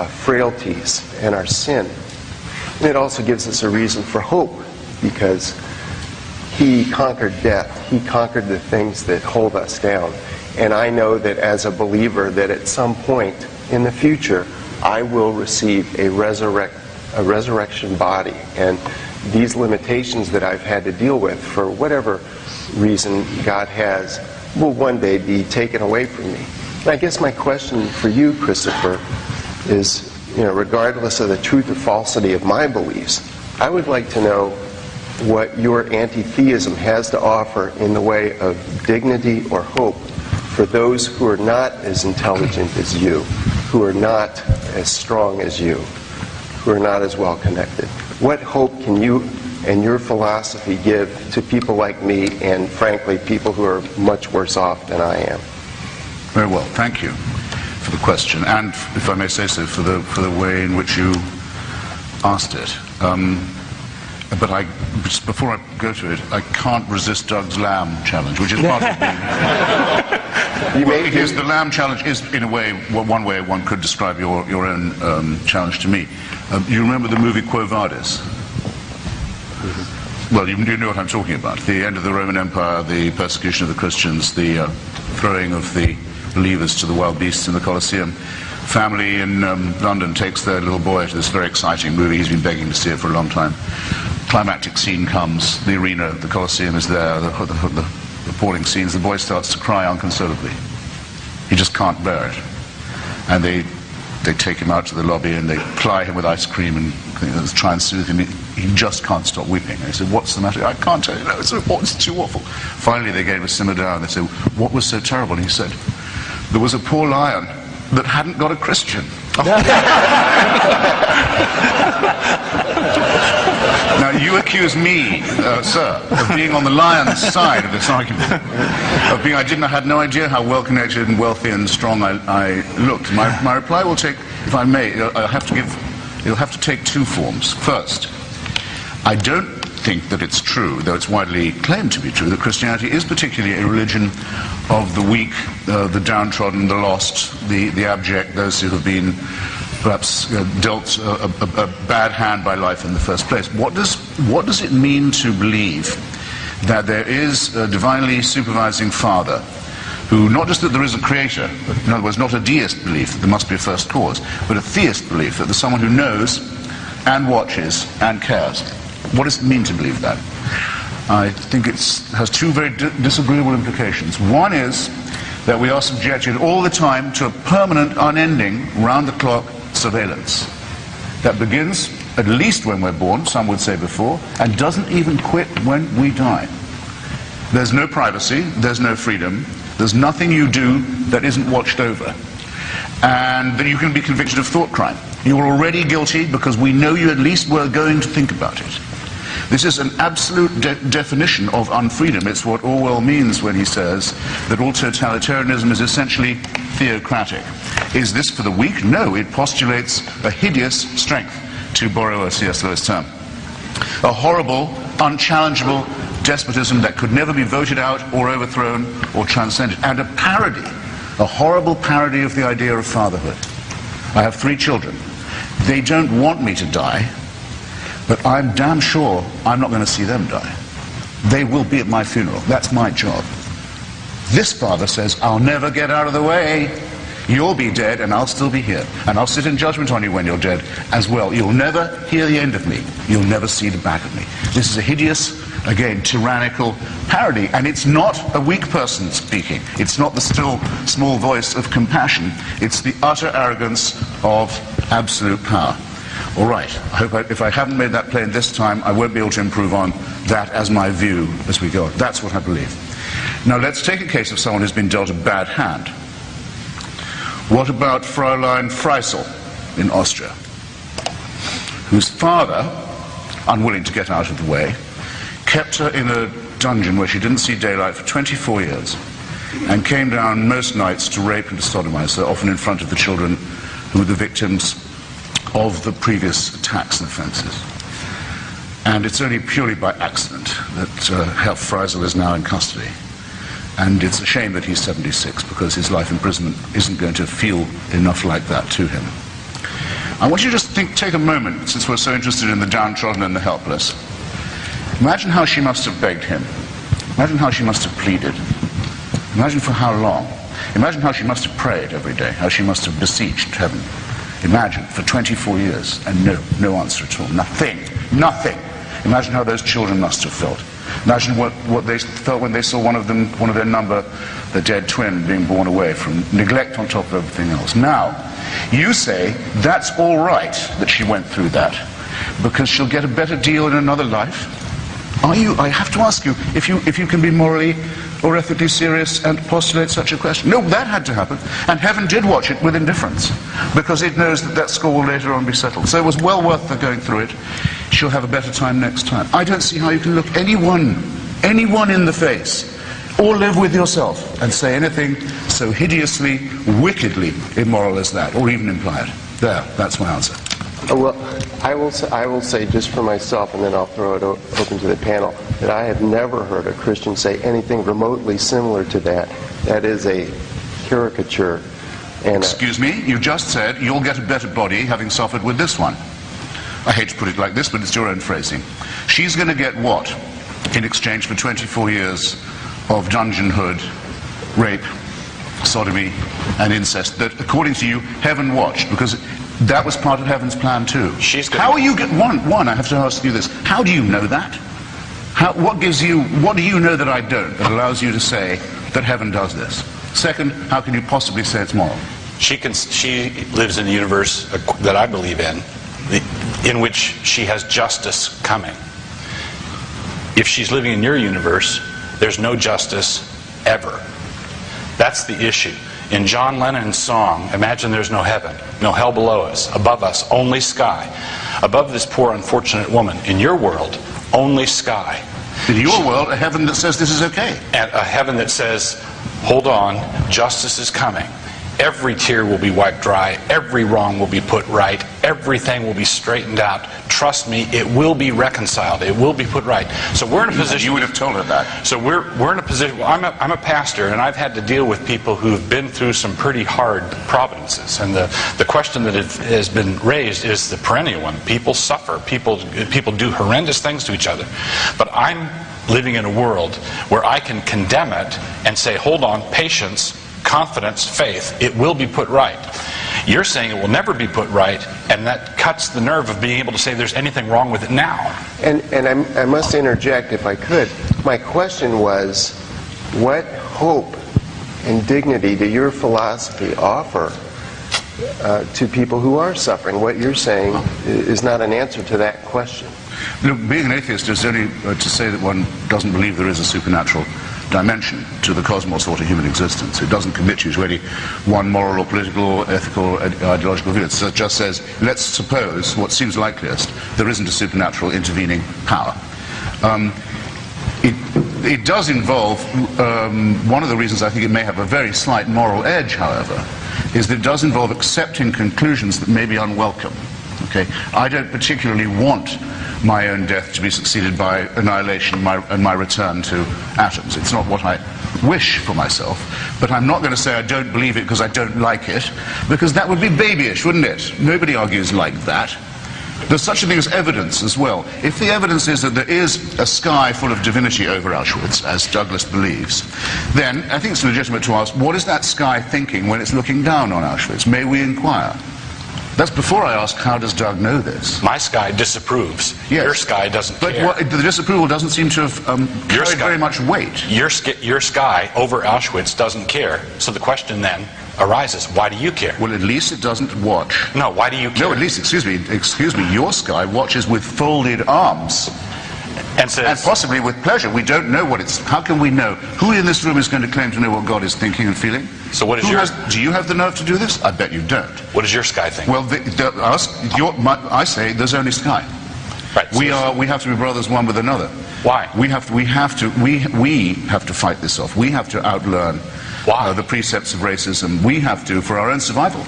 frailties and our sin. And it also gives us a reason for hope because He conquered death. He conquered the things that hold us down. And I know that as a believer that at some point in the future I will receive a resurrection body. And these limitations that I've had to deal with for whatever reason God has will one day be taken away from me. And I guess my question for you, Christopher, is, regardless of the truth or falsity of my beliefs, I would like to know what your anti-theism has to offer in the way of dignity or hope for those who are not as intelligent as you, who are not as strong as you, who are not as well connected. What hope can you and your philosophy give to people like me and, frankly, people who are much worse off than I am? Very well, thank you for the question, and, if I may say so, for the way in which you asked it. But just before I go to it, I can't resist Doug's lamb challenge, which is part of the... the lamb challenge is, in a way, one way one could describe your own challenge to me. You remember the movie Quo Vadis? Well, you know what I'm talking about. The end of the Roman Empire, the persecution of the Christians, the throwing of the believers to the wild beasts in the Colosseum. Family in London takes their little boy to this very exciting movie. He's been begging to see it for a long time. climactic scene comes, the arena, the Colosseum is there, the appalling scenes, the boy starts to cry unconsolably. He just can't bear it. And they take him out to the lobby and they ply him with ice cream and try and soothe him. He just can't stop weeping. And they said, "What's the matter?" "I can't tell you, no, it's too awful." Finally they get him to simmer down. They said, "What was so terrible?" And he said, "There was a poor lion that hadn't got a Christian." Now, you accuse me, sir, of being on the lion's side of this argument. I had no idea how well-connected and wealthy and strong I looked. My reply will take, if I may, it'll have to take two forms. First, I don't think that it's true, though it's widely claimed to be true, that Christianity is particularly a religion of the weak, the downtrodden, the lost, the abject, those who have been perhaps dealt a bad hand by life in the first place. What does it mean to believe that there is a divinely supervising Father who, not just that there is a creator, but in other words, not a deist belief that there must be a first cause, but a theist belief that there's someone who knows and watches and cares? What does it mean to believe that? I think it has two very disagreeable implications. One is that we are subjected all the time to a permanent, unending, round-the-clock surveillance that begins at least when we're born, some would say before, and doesn't even quit when we die. There's no privacy, there's no freedom, there's nothing you do that isn't watched over. And then you can be convicted of thought crime. You're already guilty because we know you at least were going to think about it. This is an absolute definition of unfreedom. It's what Orwell means when he says that all totalitarianism is essentially theocratic. Is this for the weak? No, it postulates a hideous strength, to borrow a C.S. Lewis term. A horrible, unchallengeable despotism that could never be voted out or overthrown or transcended. And a parody, a horrible parody of the idea of fatherhood. I have 3 children. They don't want me to die, but I'm damn sure I'm not going to see them die. They will be at my funeral. That's my job. This father says, "I'll never get out of the way. You'll be dead and I'll still be here. And I'll sit in judgment on you when you're dead as well. You'll never hear the end of me. You'll never see the back of me." This is a hideous, again, tyrannical parody. And it's not a weak person speaking. It's not the still small voice of compassion. It's the utter arrogance of absolute power. All right, I hope if I haven't made that plain this time, I won't be able to improve on that as my view as we go on. That's what I believe. Now let's take a case of someone who's been dealt a bad hand. What about Fräulein Freisel in Austria, whose father, unwilling to get out of the way, kept her in a dungeon where she didn't see daylight for 24 years and came down most nights to rape and to sodomize her, often in front of the children who were the victims of the previous attacks and offenses. And it's only purely by accident that Herr Freisel is now in custody. And it's a shame that he's 76, because his life imprisonment isn't going to feel enough like that to him. I want you to just take a moment, since we're so interested in the downtrodden and the helpless. Imagine how she must have begged him. Imagine how she must have pleaded. Imagine for how long. Imagine how she must have prayed every day, how she must have beseeched heaven. Imagine, for 24 years, and no answer at all. Nothing. Imagine how those children must have felt. Imagine what they felt when they saw one of their number, the dead twin, being borne away from neglect on top of everything else. Now, you say that's all right that she went through that, because she'll get a better deal in another life? I have to ask you, if you can be morally or ethically serious and postulate such a question. No, that had to happen, and heaven did watch it with indifference, because it knows that score will later on be settled. So it was well worth her going through it. She'll have a better time next time. I don't see how you can look anyone in the face, or live with yourself, and say anything so hideously, wickedly immoral as that, or even imply it. There, that's my answer. Well, I will say just for myself, and then I'll throw it open to the panel, that I have never heard a Christian say anything remotely similar to that. That is a caricature. And excuse me, you just said you'll get a better body having suffered with this one. I hate to put it like this, but it's your own phrasing. She's going to get what in exchange for 24 years of dungeonhood, rape, sodomy, and incest that, according to you, heaven watched? Because That was part of heaven's plan too. How are you one? I have to ask you this. How do you know that? What do you know that I don't, that allows you to say that heaven does this? Second, how can you possibly say it's moral? She lives in a universe that I believe in which she has justice coming. If she's living in your universe, there's no justice ever. That's the issue. In John Lennon's song, imagine there's no heaven, no hell below us, above us, only sky. Above this poor unfortunate woman. In your world, only sky. In your world, a heaven that says this is okay. And a heaven that says, hold on, justice is coming. Every tear will be wiped dry. Every wrong will be put right. Everything will be straightened out. Trust me, it will be reconciled. It will be put right. So we're in a position... You would have told her that. So we're in a position... Well, I'm a pastor, and I've had to deal with people who've been through some pretty hard providences. And the question that has been raised is the perennial one. People suffer. People do horrendous things to each other. But I'm living in a world where I can condemn it and say, hold on, patience, confidence, faith, it will be put right. You're saying it will never be put right, and that cuts the nerve of being able to say there's anything wrong with it now. And I must interject, if I could. My question was, what hope and dignity do your philosophy offer to people who are suffering? What you're saying is not an answer to that question. Look, being an atheist is only to say that one doesn't believe there is a supernatural dimension to the cosmos or to human existence. It doesn't commit you to any one moral or political or ethical or ideological view. It just says, let's suppose, what seems likeliest, there isn't a supernatural intervening power. It does involve, one of the reasons I think it may have a very slight moral edge, however, is that it does involve accepting conclusions that may be unwelcome. Okay? I don't particularly want my own death to be succeeded by annihilation and my return to atoms. It's not what I wish for myself, but I'm not going to say I don't believe it because I don't like it, because that would be babyish, wouldn't it? Nobody argues like that. There's such a thing as evidence as well. If the evidence is that there is a sky full of divinity over Auschwitz, as Douglas believes, then I think it's legitimate to ask, what is that sky thinking when it's looking down on Auschwitz? May we inquire? That's before I ask, how does Doug know this? My sky disapproves. Yes. Your sky doesn't care. But the disapproval doesn't seem to have carried very much weight. Your sky over Auschwitz doesn't care. So the question then arises, why do you care? Well, at least it doesn't watch. No, why do you care? No, at least, excuse me, your sky watches with folded arms. And possibly with pleasure. We don't know what it's... How can we know? Who in this room is going to claim to know what God is thinking and feeling? So what is do you have the nerve to do this? I bet you don't. What does your sky think? Well, I say there's only sky. Right. We have to be brothers one with another. Why? We have to fight this off. We have to outlearn the precepts of racism. We have to, for our own survival.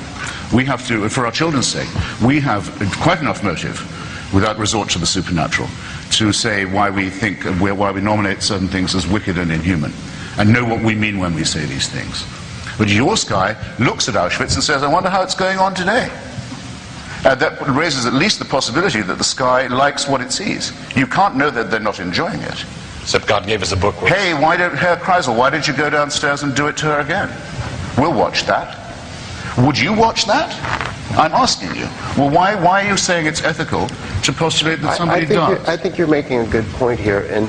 We have to, for our children's sake. We have quite enough motive, without resort to the supernatural, to say why we nominate certain things as wicked and inhuman, and know what we mean when we say these things. But your sky looks at Auschwitz and says, I wonder how it's going on today. That raises at least the possibility that the sky likes what it sees. You can't know that they're not enjoying it. Except God gave us a book. Hey, Herr Kreisel, why don't you go downstairs and do it to her again? We'll watch that. Would you watch that? I'm asking you. Well, why are you saying it's ethical to postulate that somebody does? I think you're making a good point here, and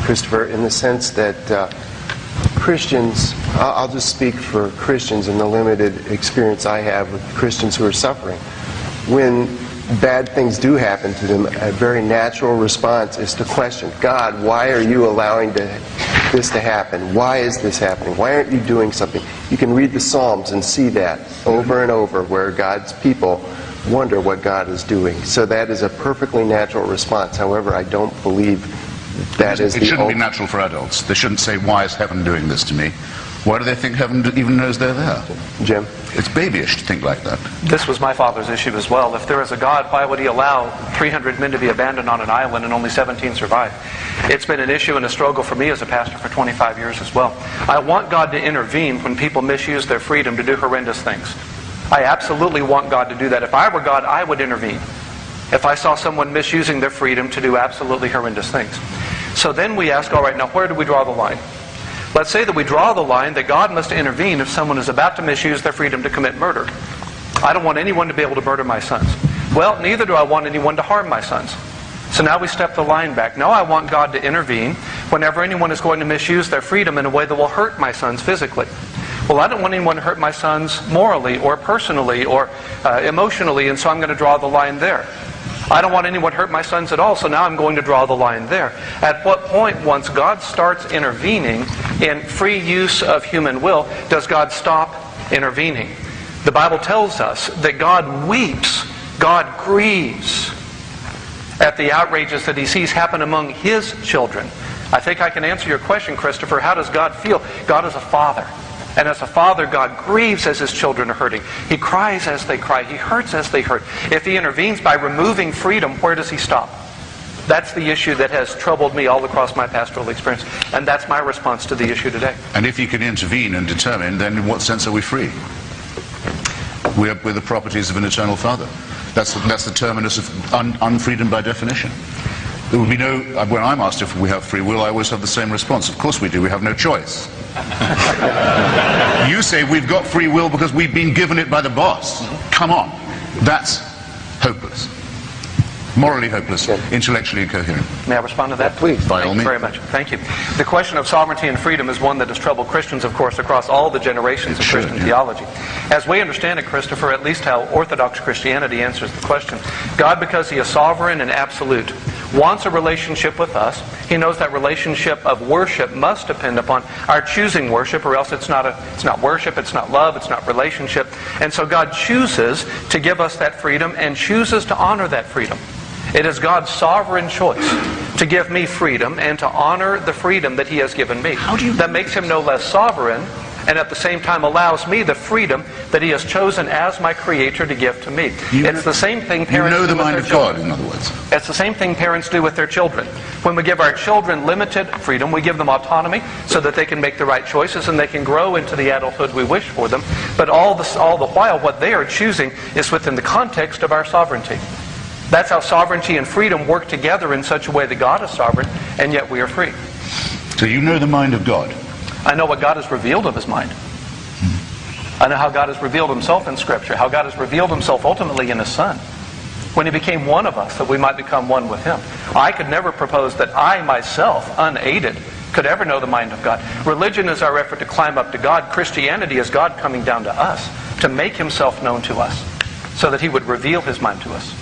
Christopher, in the sense that Christians, I'll just speak for Christians in the limited experience I have with Christians who are suffering. When bad things do happen to them, a very natural response is to question, God, why are you allowing this to happen? Why is this happening? Why aren't you doing something? You can read the Psalms and see that over and over, where God's people wonder what God is doing. So that is a perfectly natural response. However, I don't believe that is the... It shouldn't be natural for adults. They shouldn't say, why is heaven doing this to me? Why do they think heaven even knows they're there? Jim? It's babyish to think like that. This was my father's issue as well. If there is a God, why would he allow 300 men to be abandoned on an island and only 17 survive? It's been an issue and a struggle for me as a pastor for 25 years as well. I want God to intervene when people misuse their freedom to do horrendous things. I absolutely want God to do that. If I were God, I would intervene if I saw someone misusing their freedom to do absolutely horrendous things. So then we ask, all right, now where do we draw the line? Let's say that we draw the line that God must intervene if someone is about to misuse their freedom to commit murder. I don't want anyone to be able to murder my sons. Well, neither do I want anyone to harm my sons. So now we step the line back. Now I want God to intervene whenever anyone is going to misuse their freedom in a way that will hurt my sons physically. Well, I don't want anyone to hurt my sons morally or personally or emotionally, and so I'm going to draw the line there. I don't want anyone to hurt my sons at all, so now I'm going to draw the line there. At what point, once God starts intervening in free use of human will, does God stop intervening? The Bible tells us that God weeps, God grieves at the outrages that He sees happen among His children. I think I can answer your question, Christopher. How does God feel? God is a father. And as a father, God grieves as His children are hurting. He cries as they cry. He hurts as they hurt. If He intervenes by removing freedom, where does He stop? That's the issue that has troubled me all across my pastoral experience. And that's my response to the issue today. And if He can intervene and determine, then in what sense are we free? We're the properties of an eternal Father. That's the terminus of unfreedom by definition. There will be no, when I'm asked if we have free will, I always have the same response. Of course we do, we have no choice. You say we've got free will because we've been given it by the boss. Come on. That's hopeless. Morally hopeless, intellectually incoherent. May I respond to that? Please. By all Thank you means. very much. Thank you. The question of sovereignty and freedom is one that has troubled Christians, of course, across all the generations of Christian theology. As we understand it, Christopher, at least how Orthodox Christianity answers the question, God, because He is sovereign and absolute, wants a relationship with us. He knows that relationship of worship must depend upon our choosing worship, or else it's not worship, it's not love, it's not relationship. And so God chooses to give us that freedom and chooses to honor that freedom. It is God's sovereign choice to give me freedom and to honor the freedom that He has given me. That makes Him no less sovereign, and at the same time allows me the freedom that He has chosen as my Creator to give to me. It's the same thing parents do with their children. You know the mind of God, in other words. It's the same thing parents do with their children. When we give our children limited freedom, we give them autonomy so that they can make the right choices and they can grow into the adulthood we wish for them. But all the while, what they are choosing is within the context of our sovereignty. That's how sovereignty and freedom work together in such a way that God is sovereign, and yet we are free. So you know the mind of God. I know what God has revealed of His mind. I know how God has revealed Himself in Scripture, how God has revealed Himself ultimately in His Son, when He became one of us, that we might become one with Him. I could never propose that I myself, unaided, could ever know the mind of God. Religion is our effort to climb up to God. Christianity is God coming down to us to make Himself known to us so that He would reveal His mind to us.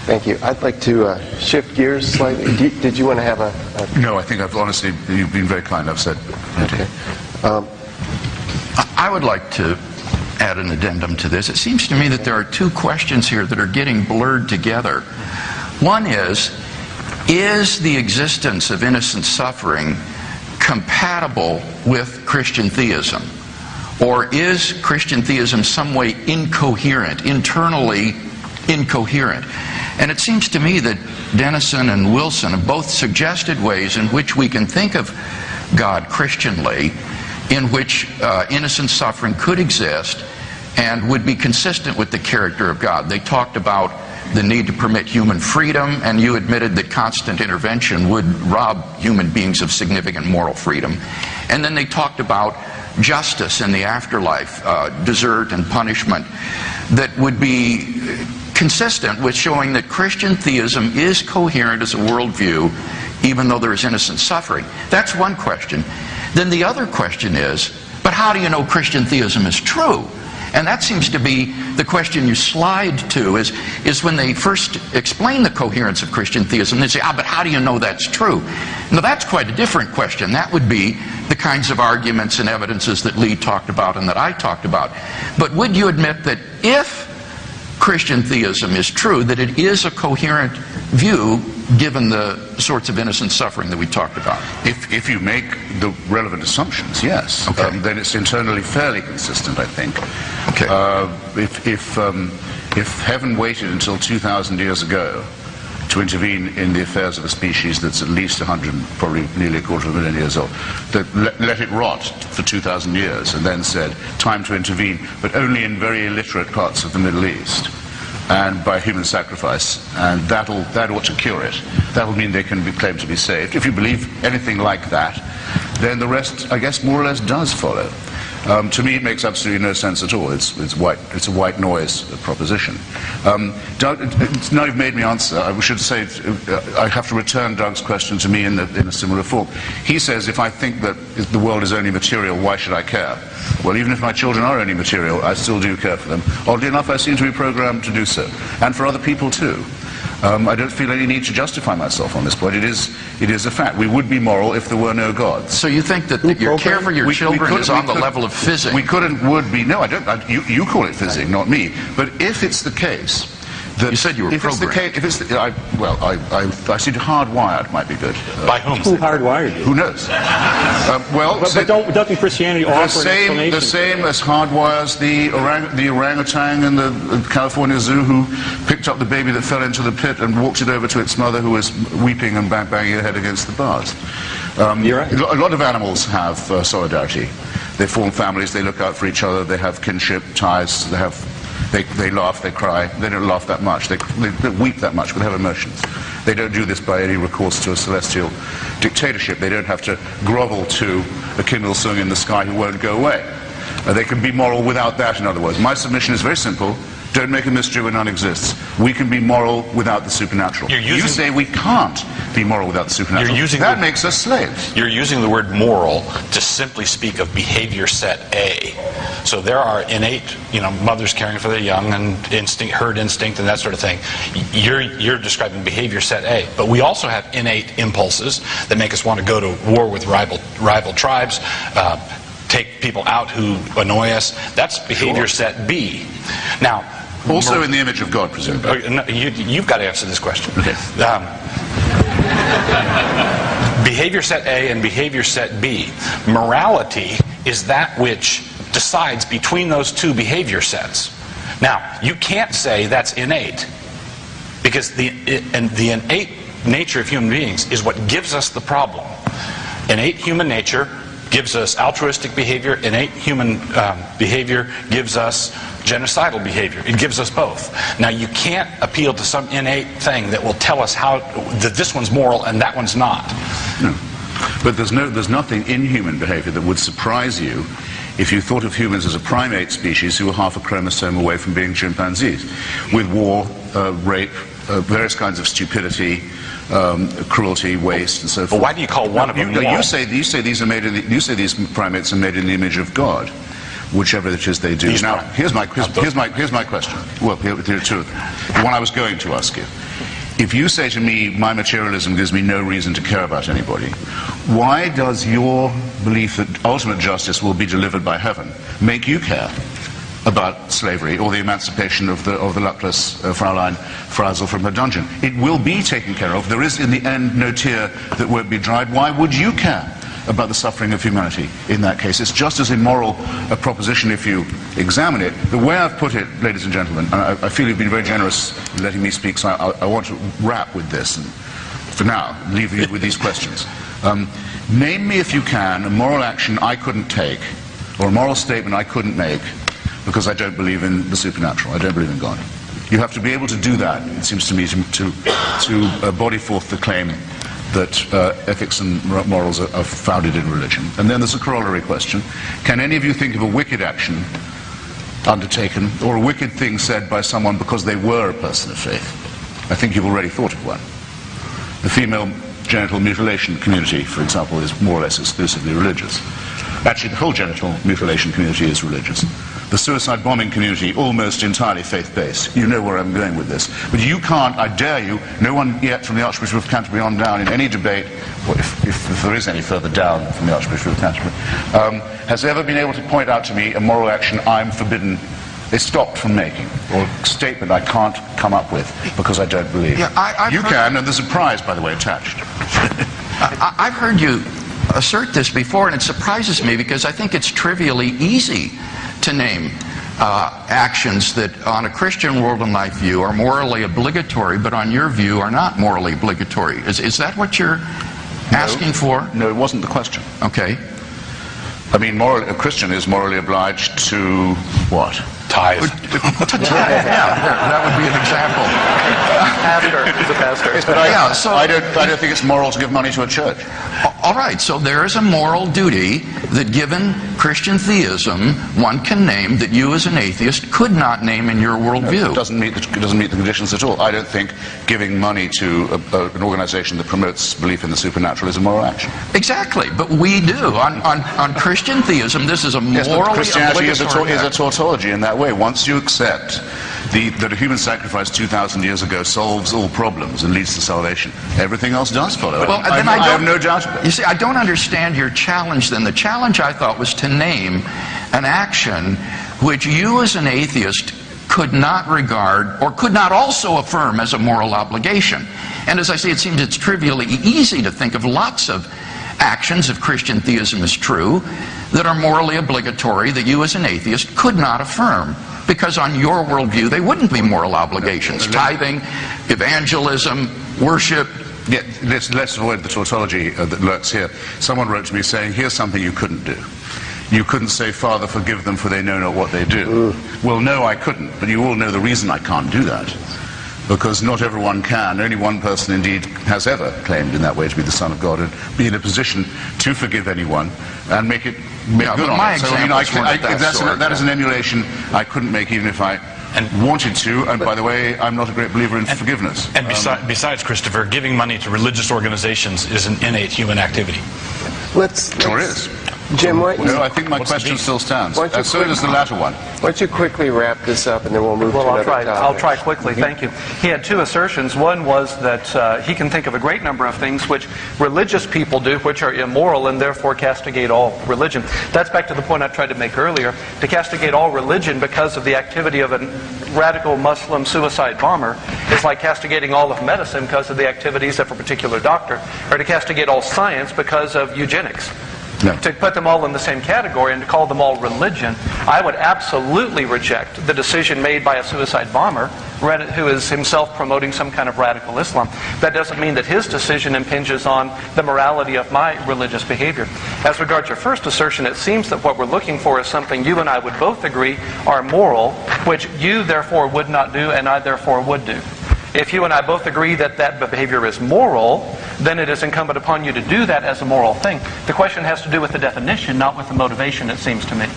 Thank you. I'd like to shift gears slightly. Did you want to have a... No, I think honestly, you've been very kind, I've said. Okay. I would like to add an addendum to this. It seems to me that there are two questions here that are getting blurred together. One is the existence of innocent suffering compatible with Christian theism? Or is Christian theism some way incoherent, internally incoherent? And it seems to me that Denison and Wilson have both suggested ways in which we can think of God Christianly, in which innocent suffering could exist and would be consistent with the character of God. They talked about the need to permit human freedom, and you admitted that constant intervention would rob human beings of significant moral freedom. And then they talked about justice in the afterlife, desert and punishment, that would be consistent with showing that Christian theism is coherent as a worldview, even though there is innocent suffering. That's one question. Then the other question is, but how do you know Christian theism is true? And that seems to be the question you slide to, is when they first explain the coherence of Christian theism, they say, but how do you know that's true? Now that's quite a different question. That would be the kinds of arguments and evidences that Lee talked about and that I talked about. But would you admit that if Christian theism is true, that it is a coherent view given the sorts of innocent suffering that we talked about? If you make the relevant assumptions, yes. Okay. Then it's internally fairly consistent, I think. Okay. If heaven waited until 2,000 years ago to intervene in the affairs of a species that's at least 100, probably nearly a quarter of a million years old, that let it rot for 2,000 years and then said, time to intervene, but only in very illiterate parts of the Middle East, and by human sacrifice, and that ought to cure it. That'll mean they can be claimed to be saved. If you believe anything like that, then the rest, I guess, more or less does follow. To me, it makes absolutely no sense at all. It's a white noise proposition. Now you've made me answer. I should say I have to return Doug's question to me in a similar form. He says, if I think that the world is only material, why should I care? Well, even if my children are only material, I still do care for them. Oddly enough, I seem to be programmed to do so, and for other people too. I don't feel any need to justify myself on this point. It is a fact. We would be moral if there were no God. So you think that your care for your children is on the level of fizzing? We could and would be. No, I don't. You call it fizzing, not me. But if it's the case that... You said you were programmed. I seem hardwired might be good. By whom? Who hardwired you? Who knows? Doesn't Christianity offer an explanation? The same as hardwires the orangutan in the California Zoo who picked up the baby that fell into the pit and walked it over to its mother who was weeping and banging her head against the bars. You're right. A lot of animals have solidarity. They form families, they look out for each other, they have kinship ties, they laugh, they cry. They don't laugh that much, they don't weep that much, but they have emotions. They don't do this by any recourse to a celestial dictatorship. They don't have to grovel to a Kindle song in the sky who won't go away. They can be moral without that, in other words. My submission is very simple. Don't make a mystery where none exists. We can be moral without the supernatural. You say we can't be moral without the supernatural. That makes us slaves. You're using the word moral to simply speak of behavior set A. So there are innate, mothers caring for their young and herd instinct and that sort of thing. You're describing behavior set A. But we also have innate impulses that make us want to go to war with rival tribes, take people out who annoy us. That's behavior set B. Now, also in the image of God, presumably. No, you've got to answer this question. Okay. Behavior set A and behavior set B. Morality is that which decides between those two behavior sets. Now, you can't say that's innate, because the innate nature of human beings is what gives us the problem. Innate human nature gives us altruistic behavior. Innate human behavior gives us genocidal behavior. It gives us both. Now, you can't appeal to some innate thing that will tell us that this one's moral and that one's not. No. But there's nothing in human behavior that would surprise you if you thought of humans as a primate species who were half a chromosome away from being chimpanzees, with war, rape, various kinds of stupidity, cruelty, waste, and so forth. But why do you call one of them moral? You say these primates are made in the image of God, whichever it is they do. Now, here's my question. Well, here are two of them. The one I was going to ask you. If you say to me, my materialism gives me no reason to care about anybody, why does your belief that ultimate justice will be delivered by heaven make you care about slavery or the emancipation of the luckless Fraulein Freisel from her dungeon? It will be taken care of. There is, in the end, no tear that won't be dried. Why would you care about the suffering of humanity in that case? It's just as immoral a proposition if you examine it. The way I've put it, ladies and gentlemen, and I feel you've been very generous in letting me speak, so I want to wrap with this, and for now, leave you with these questions. Name me, if you can, a moral action I couldn't take, or a moral statement I couldn't make, because I don't believe in the supernatural. I don't believe in God. You have to be able to do that, it seems to me, to body forth the claim that ethics and morals are founded in religion. And then there's a corollary question. Can any of you think of a wicked action undertaken, or a wicked thing said by someone because they were a person of faith? I think you've already thought of one. The female genital mutilation community, for example, is more or less exclusively religious. Actually, the whole genital mutilation community is religious. The suicide bombing community, almost entirely faith-based. You know where I'm going with this. But you can't, I dare you, no one yet from the Archbishop of Canterbury on down in any debate, or if there is any further down from the Archbishop of Canterbury, has ever been able to point out to me a moral action I'm forbidden, they stopped from making, or a statement I can't come up with because I don't believe. Yeah, you can, and there's a prize, by the way, attached. I've heard you assert this before, and it surprises me because I think it's trivially easy to name actions that on a Christian worldview view are morally obligatory, but on your view are not morally obligatory. Is that what you're asking for? No, it wasn't the question. Okay. I mean, a Christian is morally obliged to what? Tithe. That would be an example. Pastor, he's a pastor. Yes, but I don't think it's moral to give money to a church. All right, so there is a moral duty that, given Christian theism, one can name that you as an atheist could not name in your worldview. It doesn't meet the conditions at all. I don't think giving money to an organization that promotes belief in the supernatural is a moral action. Exactly, but we do. On Christian theism, this is a morally Christianity is a obligatory tautology in that way. Once you accept that a human sacrifice 2,000 years ago solves all problems and leads to salvation, everything else does follow. Well, I have no doubt of it. You see, I don't understand your challenge then. The challenge, I thought, was to name an action which you as an atheist could not regard or could not also affirm as a moral obligation. And as I say, it seems it's trivially easy to think of lots of actions, if Christian theism is true, that are morally obligatory that you as an atheist could not affirm, because on your worldview they wouldn't be moral obligations. Tithing, evangelism, worship. Yeah, let's avoid the tautology that lurks here. Someone wrote to me saying, here's something you couldn't do. You couldn't say, Father, forgive them, for they know not what they do. Well, no, I couldn't, but you all know the reason I can't do that. Because not everyone can. Only one person, indeed, has ever claimed in that way to be the Son of God and be in a position to forgive anyone and make good on it. So, that is an emulation I couldn't make even if I wanted to. And by the way, I'm not a great believer in forgiveness. And besides, Christopher, giving money to religious organizations is an innate human activity. Sure is. Jim, no, I think my question still stands. So does the latter one. Why don't you quickly wrap this up, and then we'll move to another topic. I'll try quickly. Thank you. He had two assertions. One was that he can think of a great number of things which religious people do which are immoral and therefore castigate all religion. That's back to the point I tried to make earlier. To castigate all religion because of the activity of a radical Muslim suicide bomber is like castigating all of medicine because of the activities of a particular doctor, or to castigate all science because of eugenics. No. To put them all in the same category and to call them all religion, I would absolutely reject the decision made by a suicide bomber who is himself promoting some kind of radical Islam. That doesn't mean that his decision impinges on the morality of my religious behavior. As regards your first assertion, it seems that what we're looking for is something you and I would both agree are moral, which you therefore would not do and I therefore would do. If you and I both agree that that behavior is moral, then it is incumbent upon you to do that as a moral thing. The question has to do with the definition, not with the motivation, it seems to me.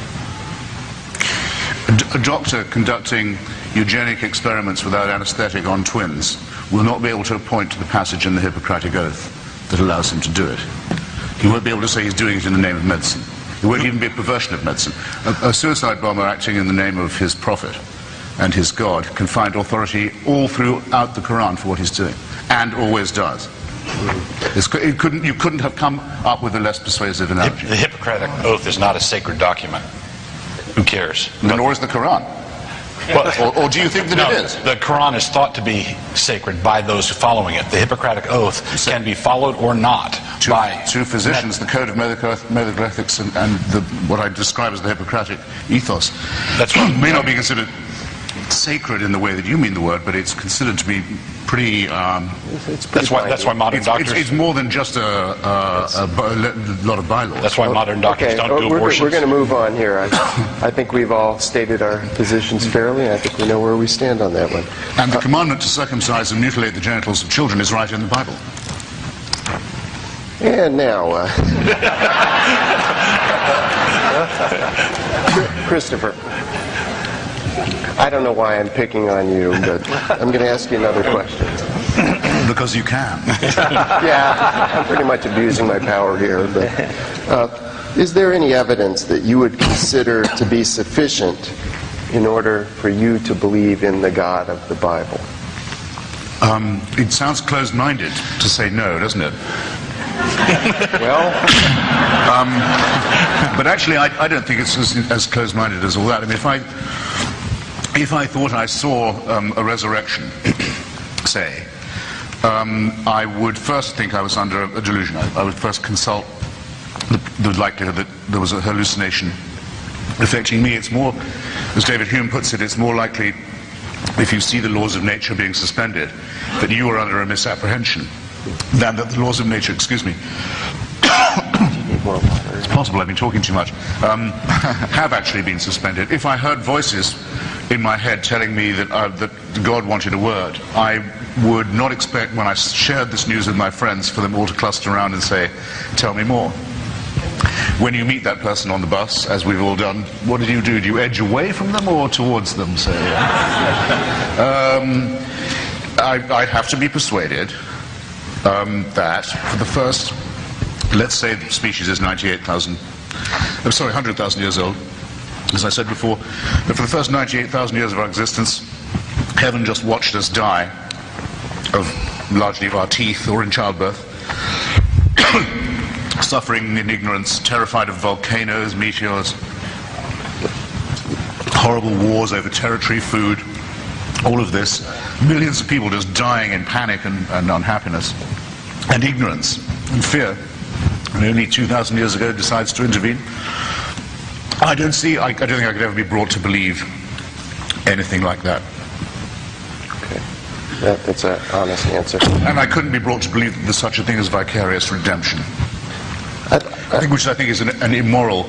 A doctor conducting eugenic experiments without anesthetic on twins will not be able to point to the passage in the Hippocratic Oath that allows him to do it. He won't be able to say he's doing it in the name of medicine. It won't even be a perversion of medicine. A suicide bomber acting in the name of his prophet and his God can find authority all throughout the Quran for what he's doing, and always does. You couldn't have come up with a less persuasive analogy. The Hippocratic Oath is not a sacred document. Who cares? Nor is the Quran. Well, or do you think that it is? The Quran is thought to be sacred by those following it. The Hippocratic Oath can be followed or not by two physicians. The Code of Medical Ethics and what I describe as the Hippocratic ethos may not be considered sacred in the way that you mean the word, but it's considered to be pretty. That's why modern doctors. It's more than just a lot of bylaws. That's why modern doctors don't do abortions. We're going to move on here. I think we've all stated our positions fairly, and I think we know where we stand on that one. And the commandment to circumcise and mutilate the genitals of children is right in the Bible. And now, Christopher. I don't know why I'm picking on you, but I'm going to ask you another question. Because you can. Yeah, I'm pretty much abusing my power here. But is there any evidence that you would consider to be sufficient in order for you to believe in the God of the Bible? It sounds closed-minded to say no, doesn't it? Well, but actually, I don't think it's as closed-minded as all that. I mean, if I thought I saw a resurrection, say, I would first think I was under a delusion. I would first consult the likelihood that there was a hallucination affecting me. It's more, as David Hume puts it, it's more likely, if you see the laws of nature being suspended, that you are under a misapprehension than that the laws of nature, excuse me, it's possible I've been talking too much, have actually been suspended. If I heard voices in my head telling me that God wanted a word, I would not expect, when I shared this news with my friends, for them all to cluster around and say, tell me more. When you meet that person on the bus, as we've all done, what do? Do you edge away from them or towards them, say? I'd have to be persuaded that for the first, let's say the species is 100,000 years old. As I said before, that for the first 98,000 years of our existence, heaven just watched us die largely of our teeth or in childbirth, suffering in ignorance, terrified of volcanoes, meteors, horrible wars over territory, food, all of this, millions of people just dying in panic and unhappiness and ignorance and fear. And only 2,000 years ago decides to intervene. I don't think I could ever be brought to believe anything like that. Okay. That's an honest answer. And I couldn't be brought to believe that there's such a thing as vicarious redemption. Which I think is an immoral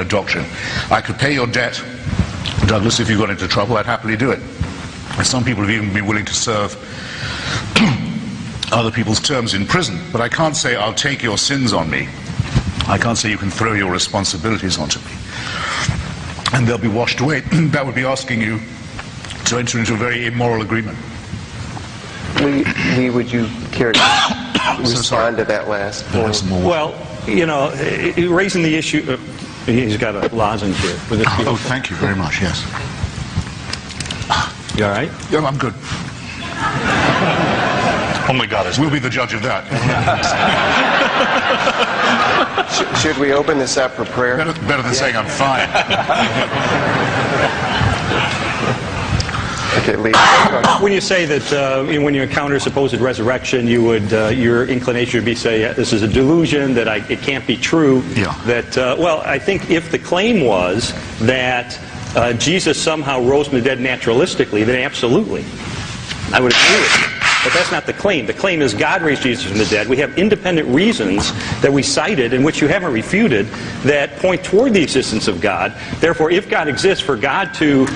doctrine. I could pay your debt, Douglas, if you got into trouble. I'd happily do it. And some people have even been willing to serve other people's terms in prison. But I can't say, I'll take your sins on me. I can't say you can throw your responsibilities onto me and they'll be washed away. That would be asking you to enter into a very immoral agreement. Lee, would you care to respond to that last point? Well, you know, raising the issue, he's got a lozenge here. Oh, thank you very much, yes. You all right? Yeah, I'm good. Only God is. We'll be the judge of that. Should we open this up for prayer? Better than saying I'm fine. Okay, Lee. When you say that when you encounter supposed resurrection, you would your inclination would be say this is a delusion, that it can't be true. Yeah. That well, I think if the claim was that Jesus somehow rose from the dead naturalistically, then absolutely, I would agree with you. But that's not the claim. The claim is God raised Jesus from the dead. We have independent reasons that we cited, and which you haven't refuted, that point toward the existence of God. Therefore, if God exists, for God to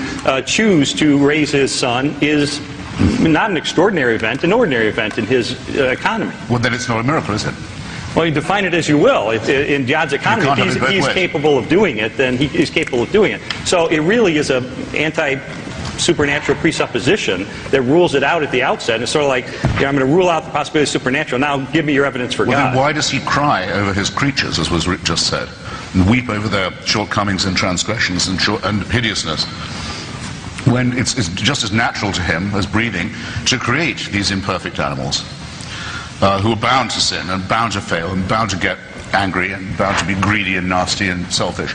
choose to raise his son is not an extraordinary event, an ordinary event in his economy. Well, then it's not a miracle, is it? Well, you define it as you will. In God's economy, if he's capable of doing it, then he's capable of doing it. So it really is an anti-supernatural presupposition that rules it out at the outset. It's sort of like, I'm going to rule out the possibility of supernatural. Now give me your evidence for God. Then why does he cry over his creatures, as was just said, and weep over their shortcomings and transgressions and hideousness, when it's just as natural to him as breathing to create these imperfect animals who are bound to sin and bound to fail and bound to get angry and bound to be greedy and nasty and selfish,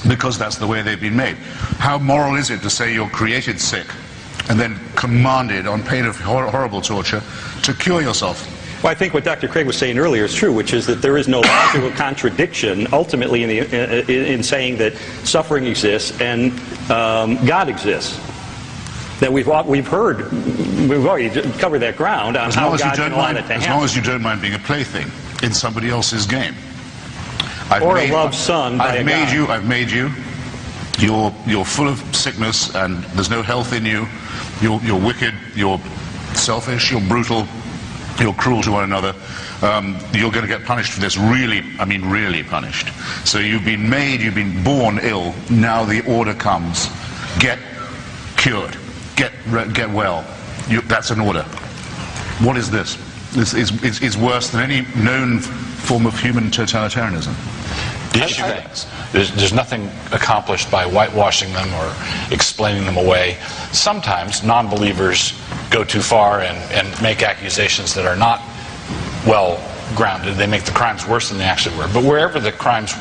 because that's the way they've been made. How moral is it to say you're created sick and then commanded on pain of horrible torture to cure yourself? Well, I think what Dr. Craig was saying earlier is true, which is that there is no logical contradiction ultimately in saying that suffering exists and God exists. That we've already covered that ground on how God can allow that to happen. As long as you don't mind being a plaything in somebody else's game. A loved son by a God. I've made you. You're full of sickness and there's no health in you. You're wicked. You're selfish. You're brutal. You're cruel to one another. You're going to get punished for this. Really punished. So you've been made. You've been born ill. Now the order comes: get cured. Get well. That's an order. What is this? It's worse than any known form of human totalitarianism. There's nothing accomplished by whitewashing them or explaining them away. Sometimes non-believers go too far and make accusations that are not well grounded. They make the crimes worse than they actually were. But wherever the crimes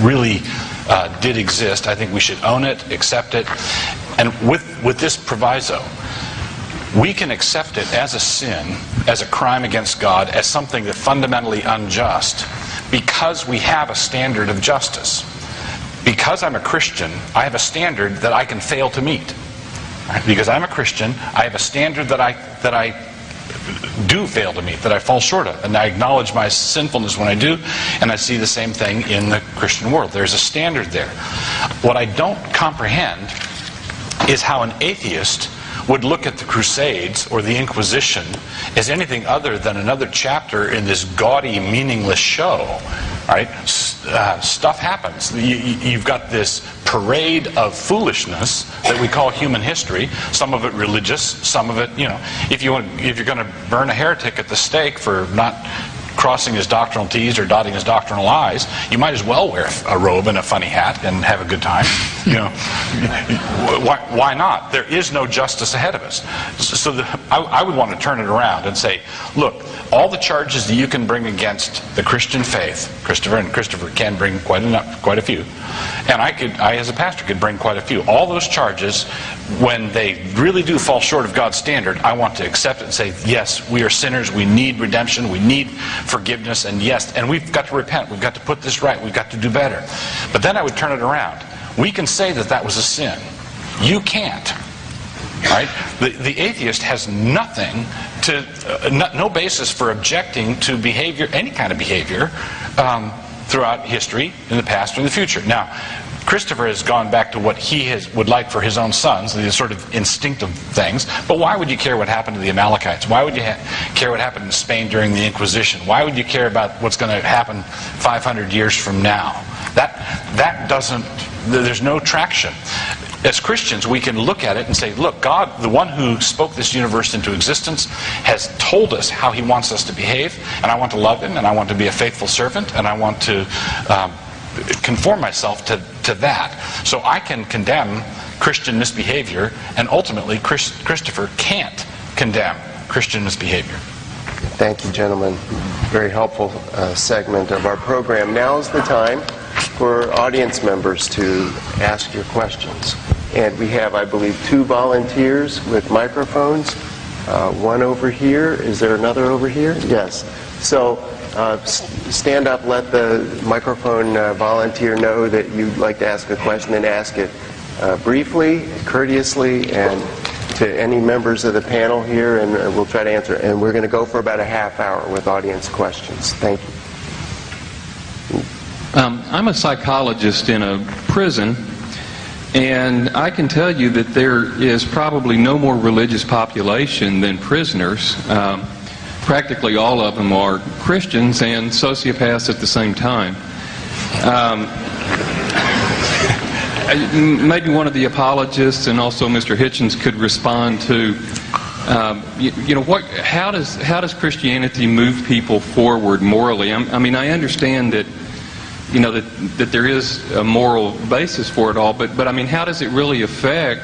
really did exist, I think we should own it, accept it. And with this proviso, we can accept it as a sin, as a crime against God, as something that's fundamentally unjust, because we have a standard of justice. Because I'm a Christian, I have a standard that I can fail to meet. Because I'm a Christian, I have a standard that I do fail to meet, that I fall short of. And I acknowledge my sinfulness when I do, and I see the same thing in the Christian world. There's a standard there. What I don't comprehend is how an atheist would look at the Crusades or the Inquisition as anything other than another chapter in this gaudy, meaningless show. Right? Stuff happens. You've got this parade of foolishness that we call human history. Some of it religious, some of it, if you're going to burn a heretic at the stake for not crossing his doctrinal T's or dotting his doctrinal I's, you might as well wear a robe and a funny hat and have a good time. Why not? There is no justice ahead of us. So I would want to turn it around and say, look, all the charges that you can bring against the Christian faith, Christopher can bring quite a few, and I as a pastor could bring quite a few. All those charges, when they really do fall short of God's standard, I want to accept it and say, yes, we are sinners, we need redemption, we need forgiveness, and yes, and we've got to repent, we've got to put this right, we've got to do better. But then I would turn it around. We can say that was a sin. You can't. Right? The atheist has nothing no basis for objecting to behavior, any kind of behavior, throughout history, in the past or in the future. Now, Christopher has gone back to what he would like for his own sons, these sort of instinctive things. But why would you care what happened to the Amalekites? Why would you care what happened in Spain during the Inquisition? Why would you care about what's going to happen 500 years from now? That doesn't, there's no traction. As Christians, we can look at it and say, look, God, the one who spoke this universe into existence, has told us how he wants us to behave, and I want to love him, and I want to be a faithful servant, and I want to conform myself to that. So I can condemn Christian misbehavior, and ultimately Christopher can't condemn Christian misbehavior. Thank you, gentlemen. Very helpful segment of our program. Now is the time for audience members to ask your questions. And we have, I believe, 2 volunteers with microphones. One over here. Is there another over here? Yes. So stand up, let the microphone volunteer know that you'd like to ask a question, and ask it briefly, courteously, and to any members of the panel here, and we'll try to answer. And we're going to go for about a half hour with audience questions. Thank you. I'm a psychologist in a prison, and I can tell you that there is probably no more religious population than prisoners. Practically all of them are Christians and sociopaths at the same time. Maybe one of the apologists and also Mr. Hitchens could respond to, how does Christianity move people forward morally? I mean, I understand that, that there is a moral basis for it all, but I mean, how does it really affect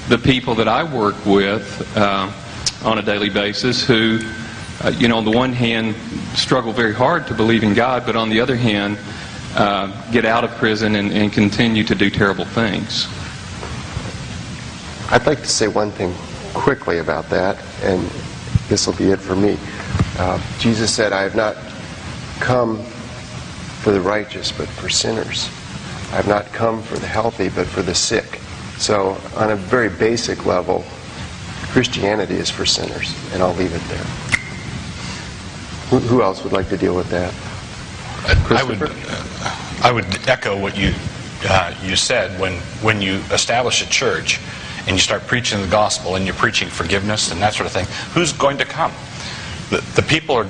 the people that I work with on a daily basis who, on the one hand, struggle very hard to believe in God, but on the other hand, get out of prison and continue to do terrible things? I'd like to say one thing quickly about that, and this will be it for me. Jesus said, I have not come for the righteous, but for sinners. I have not come for the healthy, but for the sick. So, on a very basic level, Christianity is for sinners, and I'll leave it there. Who else would like to deal with that? I would echo what you said. When you establish a church and you start preaching the gospel and you're preaching forgiveness and that sort of thing, who's going to come? The people who are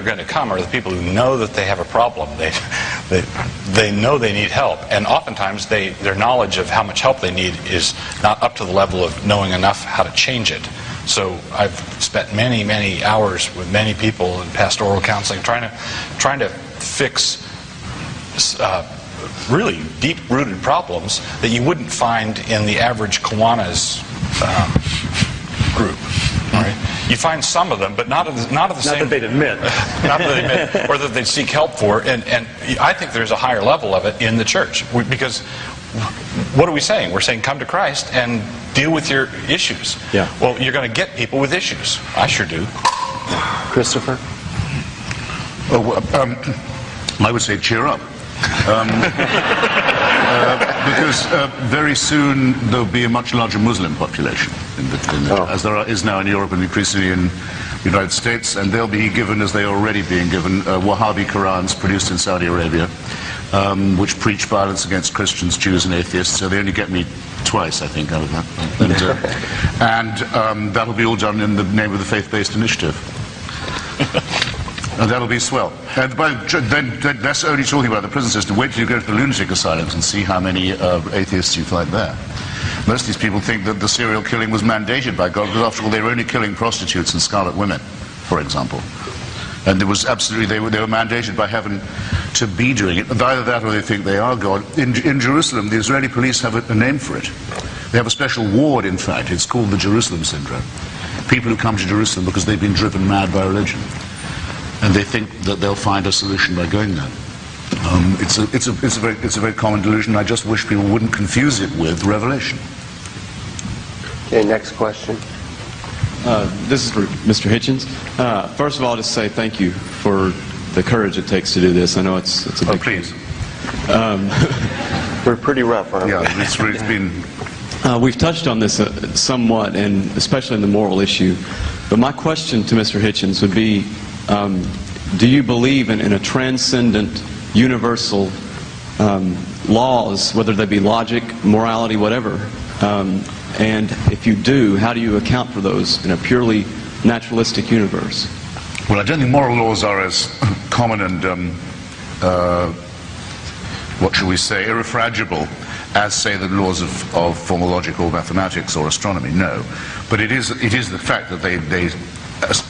going to come are the people who know that they have a problem. They know they need help, and oftentimes their knowledge of how much help they need is not up to the level of knowing enough how to change it. So I've spent many hours with many people in pastoral counseling trying to fix really deep-rooted problems that you wouldn't find in the average Kiwanis group. Right? You find some of them, but not of the same. Not that they'd admit. Not that they admit, or that they'd seek help for. And I think there's a higher level of it in the church. Because what are we saying? We're saying come to Christ and deal with your issues. Yeah. Well, you're going to get people with issues. I sure do. Christopher? I would say cheer up. Because very soon there'll be a much larger Muslim population, as there is now in Europe and increasingly in the United States, and they'll be given, as they are already being given, Wahhabi Qurans produced in Saudi Arabia, which preach violence against Christians, Jews and atheists. So they only get me twice, I think, out of that. And that'll be all done in the name of the faith-based initiative. And that'll be swell. And then that's only talking about the prison system. Wait till you go to the lunatic asylums and see how many atheists you find there. Most of these people think that the serial killing was mandated by God, because after all, they were only killing prostitutes and scarlet women, for example. And there was absolutely, they were mandated by heaven to be doing it. And either that or they think they are God. In Jerusalem, the Israeli police have a name for it. They have a special ward, in fact. It's called the Jerusalem Syndrome. People who come to Jerusalem because they've been driven mad by religion. And they think that they'll find a solution by going there. It's a very common delusion. I just wish people wouldn't confuse it with revelation. Okay, next question. This is for Mr. Hitchens. First of all, just say thank you for the courage it takes to do this. I know it's a big... Oh, please. We're pretty rough, aren't we? Yeah, it's been... We've touched on this somewhat, and especially in the moral issue. But my question to Mr. Hitchens would be, do you believe in a transcendent, universal laws, whether they be logic, morality, whatever? And if you do, how do you account for those in a purely naturalistic universe? Well, I don't think moral laws are as common and, what shall we say, irrefragable as, say, the laws of formal logic or mathematics or astronomy. No. But it is the fact that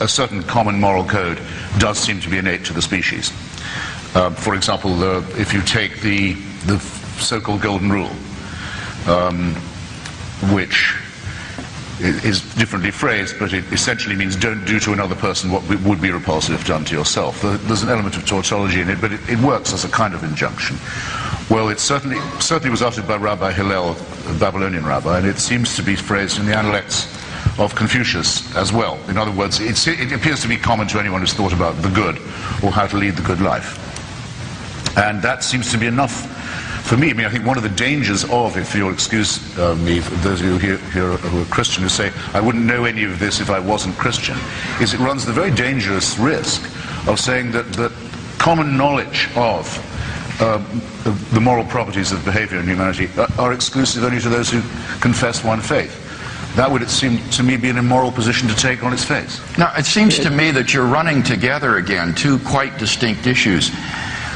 a certain common moral code does seem to be innate to the species. For example, if you take the so-called golden rule, which is differently phrased, but it essentially means don't do to another person what would be repulsive if done to yourself. There's an element of tautology in it, but it works as a kind of injunction. Well, it certainly was uttered by Rabbi Hillel, a Babylonian rabbi, and it seems to be phrased in the Analects of Confucius as well. In other words, it appears to be common to anyone who's thought about the good or how to lead the good life. And that seems to be enough for me. I mean, I think one of the dangers of, if you'll excuse me, for those of you here who are Christian who say, I wouldn't know any of this if I wasn't Christian, is it runs the very dangerous risk of saying that common knowledge of the moral properties of behavior in humanity are exclusive only to those who confess one faith. That would, it seem to me, be an immoral position to take on its face. Now, it seems to me that you're running together again two quite distinct issues.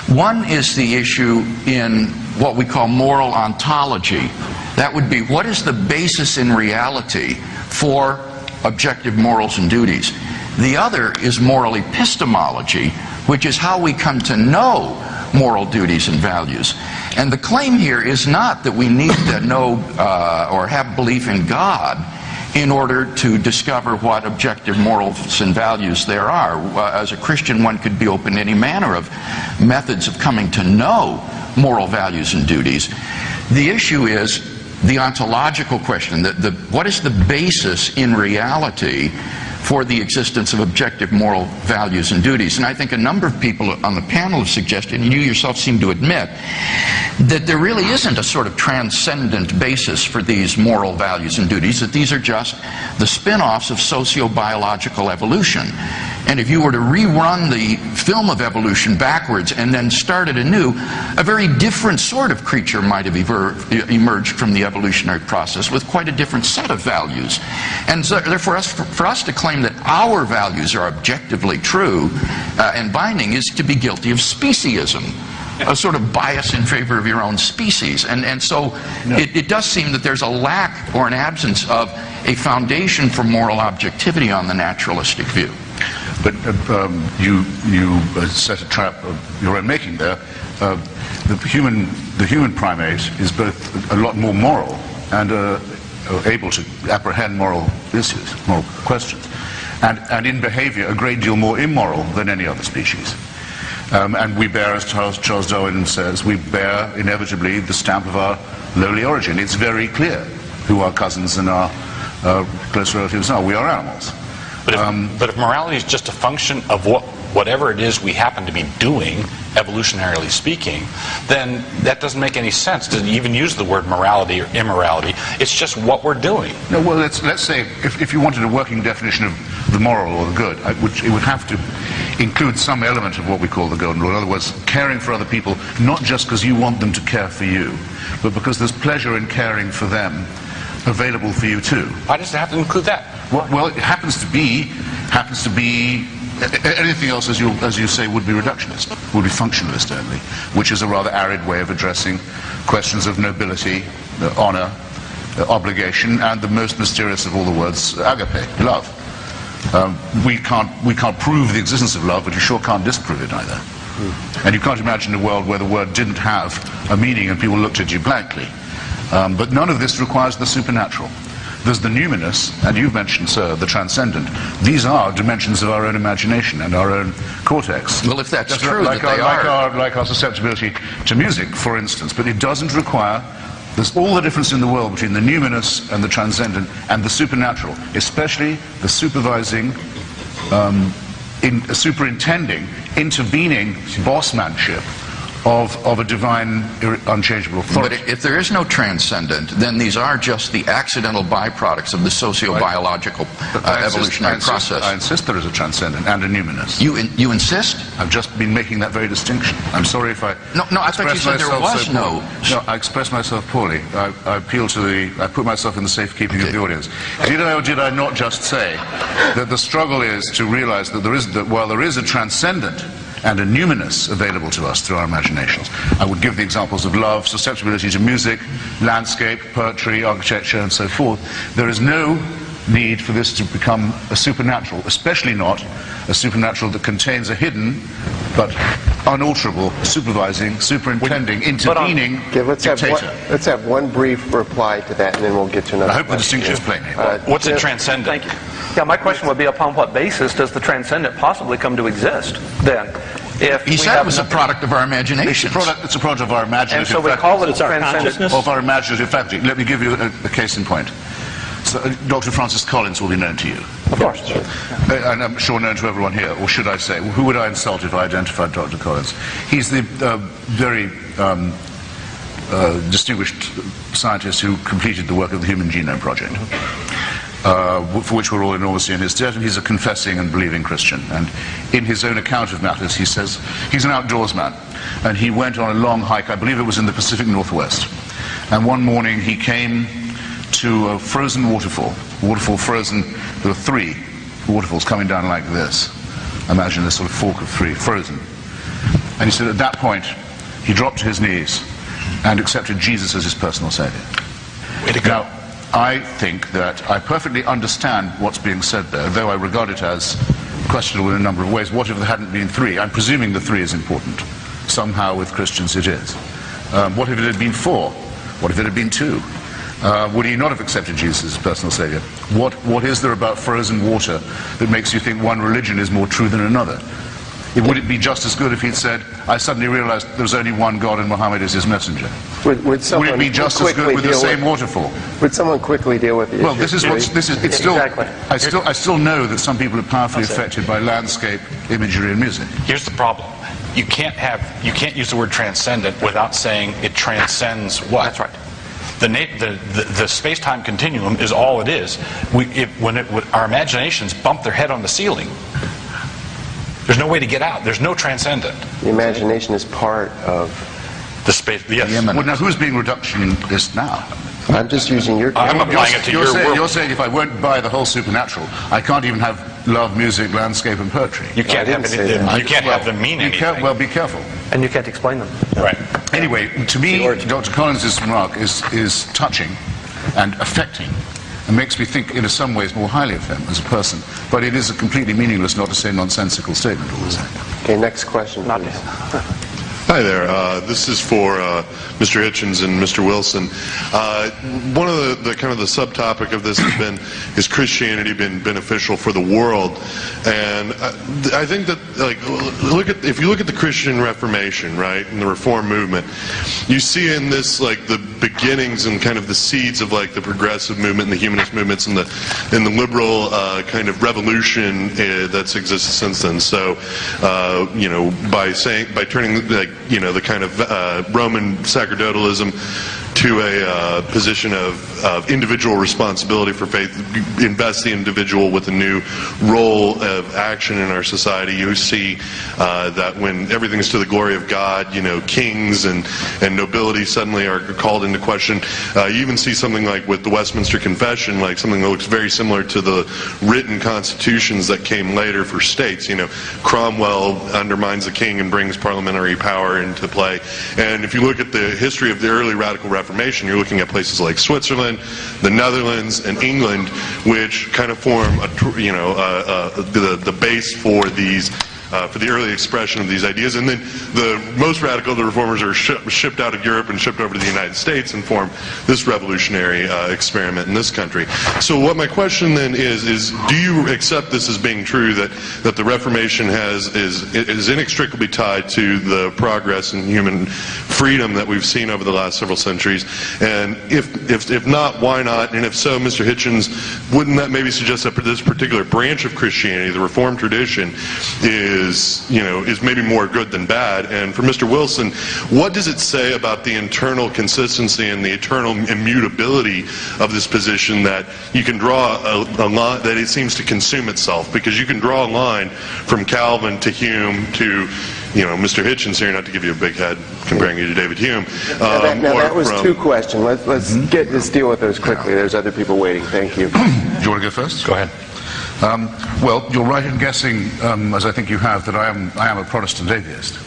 One is the issue in what we call moral ontology. That would be, what is the basis in reality for objective morals and duties? The other is moral epistemology, which is how we come to know moral duties and values. And the claim here is not that we need to know or have belief in God in order to discover what objective morals and values there are. As a Christian, one could be open to any manner of methods of coming to know moral values and duties. The issue is the ontological question, what is the basis in reality for the existence of objective moral values and duties? And I think a number of people on the panel have suggested, and you yourself seem to admit, that there really isn't a sort of transcendent basis for these moral values and duties, that these are just the spin-offs of socio-biological evolution. And if you were to rerun the film of evolution backwards and then start it anew, a very different sort of creature might have emerged from the evolutionary process with quite a different set of values. And so therefore, for us to claim that our values are objectively true and binding is to be guilty of speciesism, a sort of bias in favor of your own species. And so it does seem that there's a lack or an absence of a foundation for moral objectivity on the naturalistic view. But you set a trap of your own making there. The human primate is both a lot more moral and able to apprehend moral issues, moral questions, and in behavior a great deal more immoral than any other species. And we bear, as Charles Darwin says, we bear inevitably the stamp of our lowly origin. It's very clear who our cousins and our close relatives are. We are animals. But if morality is just a function of whatever it is we happen to be doing, evolutionarily speaking, then that doesn't make any sense to even use the word morality or immorality. It's just what we're doing. No, well, let's say if you wanted a working definition of the moral or the good, it would have to includes some element of what we call the golden rule. In other words, caring for other people, not just because you want them to care for you, but because there's pleasure in caring for them available for you too. Why does it have to include that? Well, it happens to be anything else, as you say, would be reductionist, would be functionalist only, which is a rather arid way of addressing questions of nobility, honor, obligation, and the most mysterious of all the words, agape, love. We can't prove the existence of love, but you sure can't disprove it either. And you can't imagine a world where the word didn't have a meaning and people looked at you blankly. But none of this requires the supernatural. There's the numinous, and you've mentioned, sir, the transcendent. These are dimensions of our own imagination and our own cortex. Well, if that's true, like that our susceptibility to music, for instance. But it doesn't require. There's all the difference in the world between the numinous and the transcendent and the supernatural, especially the supervising, superintending, intervening bossmanship of a divine, unchangeable authority. But if there is no transcendent, then these are just the accidental byproducts of the socio-biological evolutionary process. I insist there is a transcendent and a numinous. You insist? I've just been making that very distinction. I'm sorry if I... No, I thought you said there was no... No, I expressed myself poorly. I appeal to I put myself in the safekeeping of the audience. Did I or did I not just say that the struggle is to realize that while there is a transcendent and a numinous available to us through our imaginations. I would give the examples of love, susceptibility to music, landscape, poetry, architecture, and so forth. There is no need for this to become a supernatural, especially not a supernatural that contains a hidden but unalterable, supervising, superintending, intervening dictator. Let's have one brief reply to that, and then we'll get to another I hope question. the distinction is plain here. What's a transcendent? Thank you. Yeah, my question would be, upon what basis does the transcendent possibly come to exist, then? If he said it was a product of our imagination. It's a product of our imaginative faculty. And so we call it a transcendent. Of our imaginative faculty. Let me give you a case in point. So, Dr. Francis Collins will be known to you. Of course. And I'm sure known to everyone here, or should I say, who would I insult if I identified Dr. Collins? He's the very distinguished scientist who completed the work of the Human Genome Project. For which we're all enormously in his debt, and he's a confessing and believing Christian. And in his own account of matters, he says he's an outdoors man, and he went on a long hike, I believe it was in the Pacific Northwest, and one morning he came to a frozen waterfall frozen. There were 3 waterfalls coming down like this. Imagine this sort of fork of 3, frozen. And he said at that point, he dropped to his knees and accepted Jesus as his personal savior. Way to go. Now, I think that I perfectly understand what's being said there, though I regard it as questionable in a number of ways. What if there hadn't been 3? I'm presuming the 3 is important. Somehow with Christians it is. What if it had been 4? What if it had been 2? Would he not have accepted Jesus as personal savior? What is there about frozen water that makes you think one religion is more true than another? Would it be just as good if he'd said, I suddenly realized there's only one God and Muhammad is his messenger? Would it be just as good with the same waterfall? Would someone quickly deal with the issue? Well, it's still, exactly. I still know that some people are powerfully affected by landscape, imagery, and music. Here's the problem. You can't use the word transcendent without saying it transcends what? That's right. The space-time continuum is all it is. Our imaginations bump their head on the ceiling. There's no way to get out. There's no transcendent. The imagination is part of the space. Yes. Well, now who's being reductionist now? I'm just using your... I'm applying it to your world. You're saying if I won't buy the whole supernatural, I can't even have love, music, landscape, and poetry. You can't have anything. You can't have them mean anything. Well, be careful. And you can't explain them. Right. Anyway, to me, Dr. Collins' remark is touching and affecting, and makes me think in some ways more highly of him as a person. But it is a completely meaningless, not to say nonsensical statement all the same. Okay, next question, Not please. Hi there. This is for Mr. Hitchens and Mr. Wilson. One of the kind of the subtopic of this has been, is Christianity been beneficial for the world? And I think that, like, if you look at the Christian Reformation, right, and the Reform movement, you see in this, like, the beginnings and kind of the seeds of, like, the progressive movement and the humanist movements and the liberal kind of revolution that's existed since then. So, you know, by turning, like, you know, the kind of Roman sacerdotalism to a position of individual responsibility for faith, invest the individual with a new role of action in our society. You see that when everything's to the glory of God, kings and nobility suddenly are called into question. You even see something like with the Westminster Confession, like something that looks very similar to the written constitutions that came later for states. Cromwell undermines the king and brings parliamentary power into play. And if you look at the history of the early radical Reformation, you're looking at places like Switzerland, the Netherlands, and England, which kind of form the base for these. For the early expression of these ideas. And then the most radical of the reformers are shipped out of Europe and shipped over to the United States and form this revolutionary experiment in this country. So what my question then is do you accept this as being true, that the Reformation is inextricably tied to the progress in human freedom that we've seen over the last several centuries? And if not, why not? And if so, Mr. Hitchens, wouldn't that maybe suggest that this particular branch of Christianity, the Reformed tradition, is maybe more good than bad? And for Mr. Wilson, what does it say about the internal consistency and the eternal immutability of this position, that you can draw a line, that it seems to consume itself? Because you can draw a line from Calvin to Hume to Mr. Hitchens here, not to give you a big head comparing you to David Hume. Now that was two questions. Let's deal with those quickly. There's other people waiting. Thank you. Do you want to go first? Go ahead. Well, you're right in guessing, as I think you have, that I am a Protestant atheist.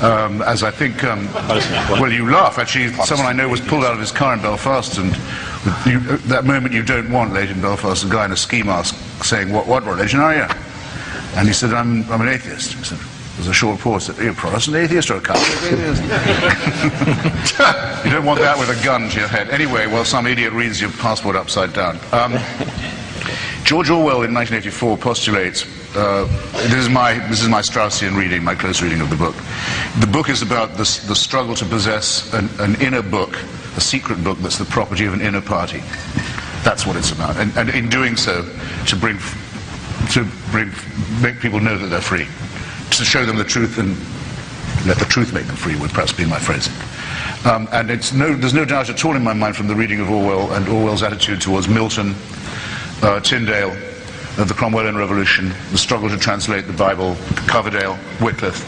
As I think, well, you laugh. Actually, someone I know was pulled out of his car in Belfast, and that moment you don't want late in Belfast, a guy in a ski mask saying, "What religion are you?" And he said, "I'm an atheist." He said, there's a short pause. Are you a Protestant atheist or a Catholic atheist? You don't want that with a gun to your head. Anyway, well, some idiot reads your passport upside down. George Orwell in 1984 postulates, this is my Straussian reading, my close reading of the book. The book is about the struggle to possess an inner book, a secret book that's the property of an inner party. That's what it's about. And in doing so, to make people know that they're free. To show them the truth and let the truth make them free would perhaps be my phrasing. And there's no doubt at all in my mind from the reading of Orwell and Orwell's attitude towards Milton, Tyndale, the Cromwellian Revolution, the struggle to translate the Bible, Coverdale, Wycliffe,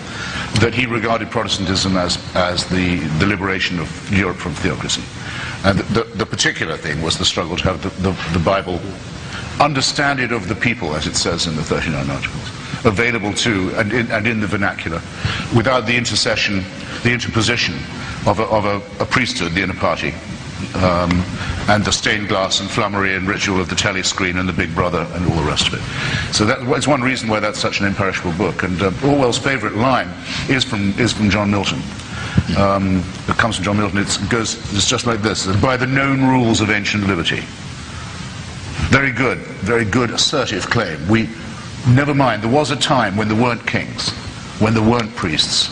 that he regarded Protestantism as the liberation of Europe from theocracy. And the particular thing was the struggle to have the Bible, understand it of the people, as it says in the 39 Articles, available to and in the vernacular, without the interposition of a priesthood, the inner party, and the stained glass and flummery and ritual of the telescreen and the Big Brother and all the rest of it. So that's one reason why that's such an imperishable book. And Orwell's favourite line is from John Milton. It comes from John Milton. It's just like this: by the known rules of ancient liberty. Very good assertive claim. Never mind, there was a time when there weren't kings, when there weren't priests,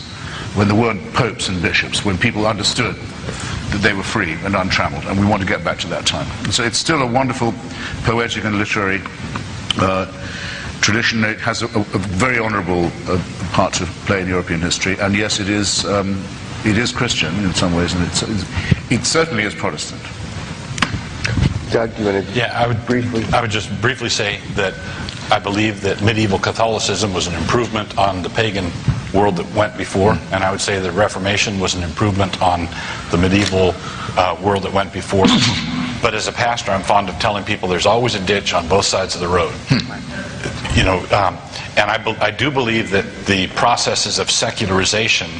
when there weren't popes and bishops, when people understood that they were free and untrammeled, and we want to get back to that time. And so it's still a wonderful poetic and literary tradition. It has a very honourable part to play in European history, and yes, it is Christian in some ways, and it certainly is Protestant. Doug, do you want to? Yeah, I would just briefly say that I believe that medieval Catholicism was an improvement on the pagan world that went before, and I would say the Reformation was an improvement on the medieval world that went before. But as a pastor, I'm fond of telling people there's always a ditch on both sides of the road. And I do believe that the processes of secularization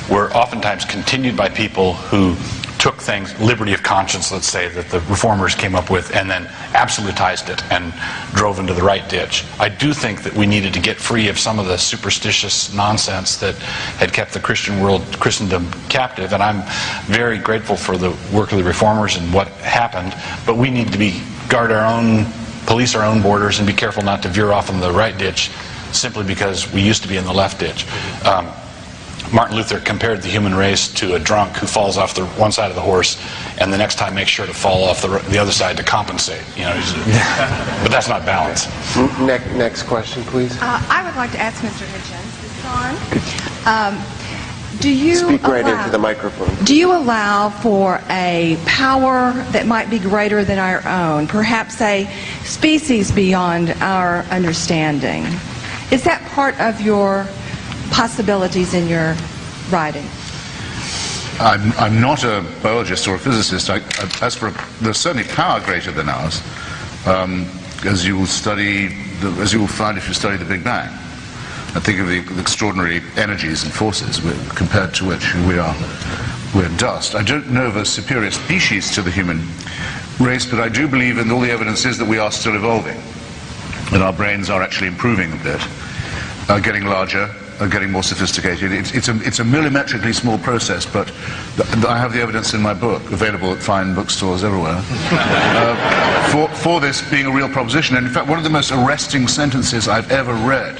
were oftentimes continued by people who took things, liberty of conscience, let's say, that the reformers came up with, and then absolutized it and drove into the right ditch. I do think that we needed to get free of some of the superstitious nonsense that had kept the Christendom captive, and I'm very grateful for the work of the reformers and what happened, but we need to police our own borders and be careful not to veer off in the right ditch simply because we used to be in the left ditch. Martin Luther compared the human race to a drunk who falls off the one side of the horse and the next time makes sure to fall off the other side to compensate. But that's not balance. Next question, please. I would like to ask Mr. Hitchens, is this on? Do you Speak right allow- into the microphone. Do you allow for a power that might be greater than our own, perhaps a species beyond our understanding? Is that part of your possibilities in your writing? I'm not a biologist or a physicist. There's certainly power greater than ours, as you will find if you study the Big Bang. I think of the extraordinary energies and forces compared to which we're dust. I don't know of a superior species to the human race, but I do believe, and all the evidence is, that we are still evolving, that our brains are actually improving a bit, getting larger, getting more sophisticated. It's a millimetrically small process, but I have the evidence in my book, available at fine bookstores everywhere, for this being a real proposition. And in fact, one of the most arresting sentences I've ever read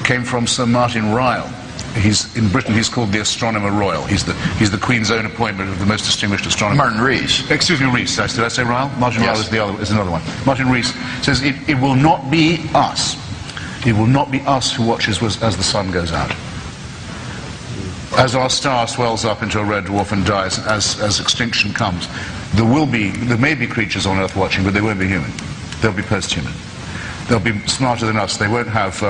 came from Sir Martin Ryle. In Britain, he's called the Astronomer Royal. He's the Queen's own appointment of the most distinguished astronomer. Martin Rees. Excuse me, Rees. Did I say Ryle? Martin Yes. Ryle is another one. Martin Rees says, it will not be us. It will not be us who watches as the sun goes out. As our star swells up into a red dwarf and dies, as extinction comes, there may be creatures on Earth watching, but they won't be human. They'll be post-human. They'll be smarter than us. They won't have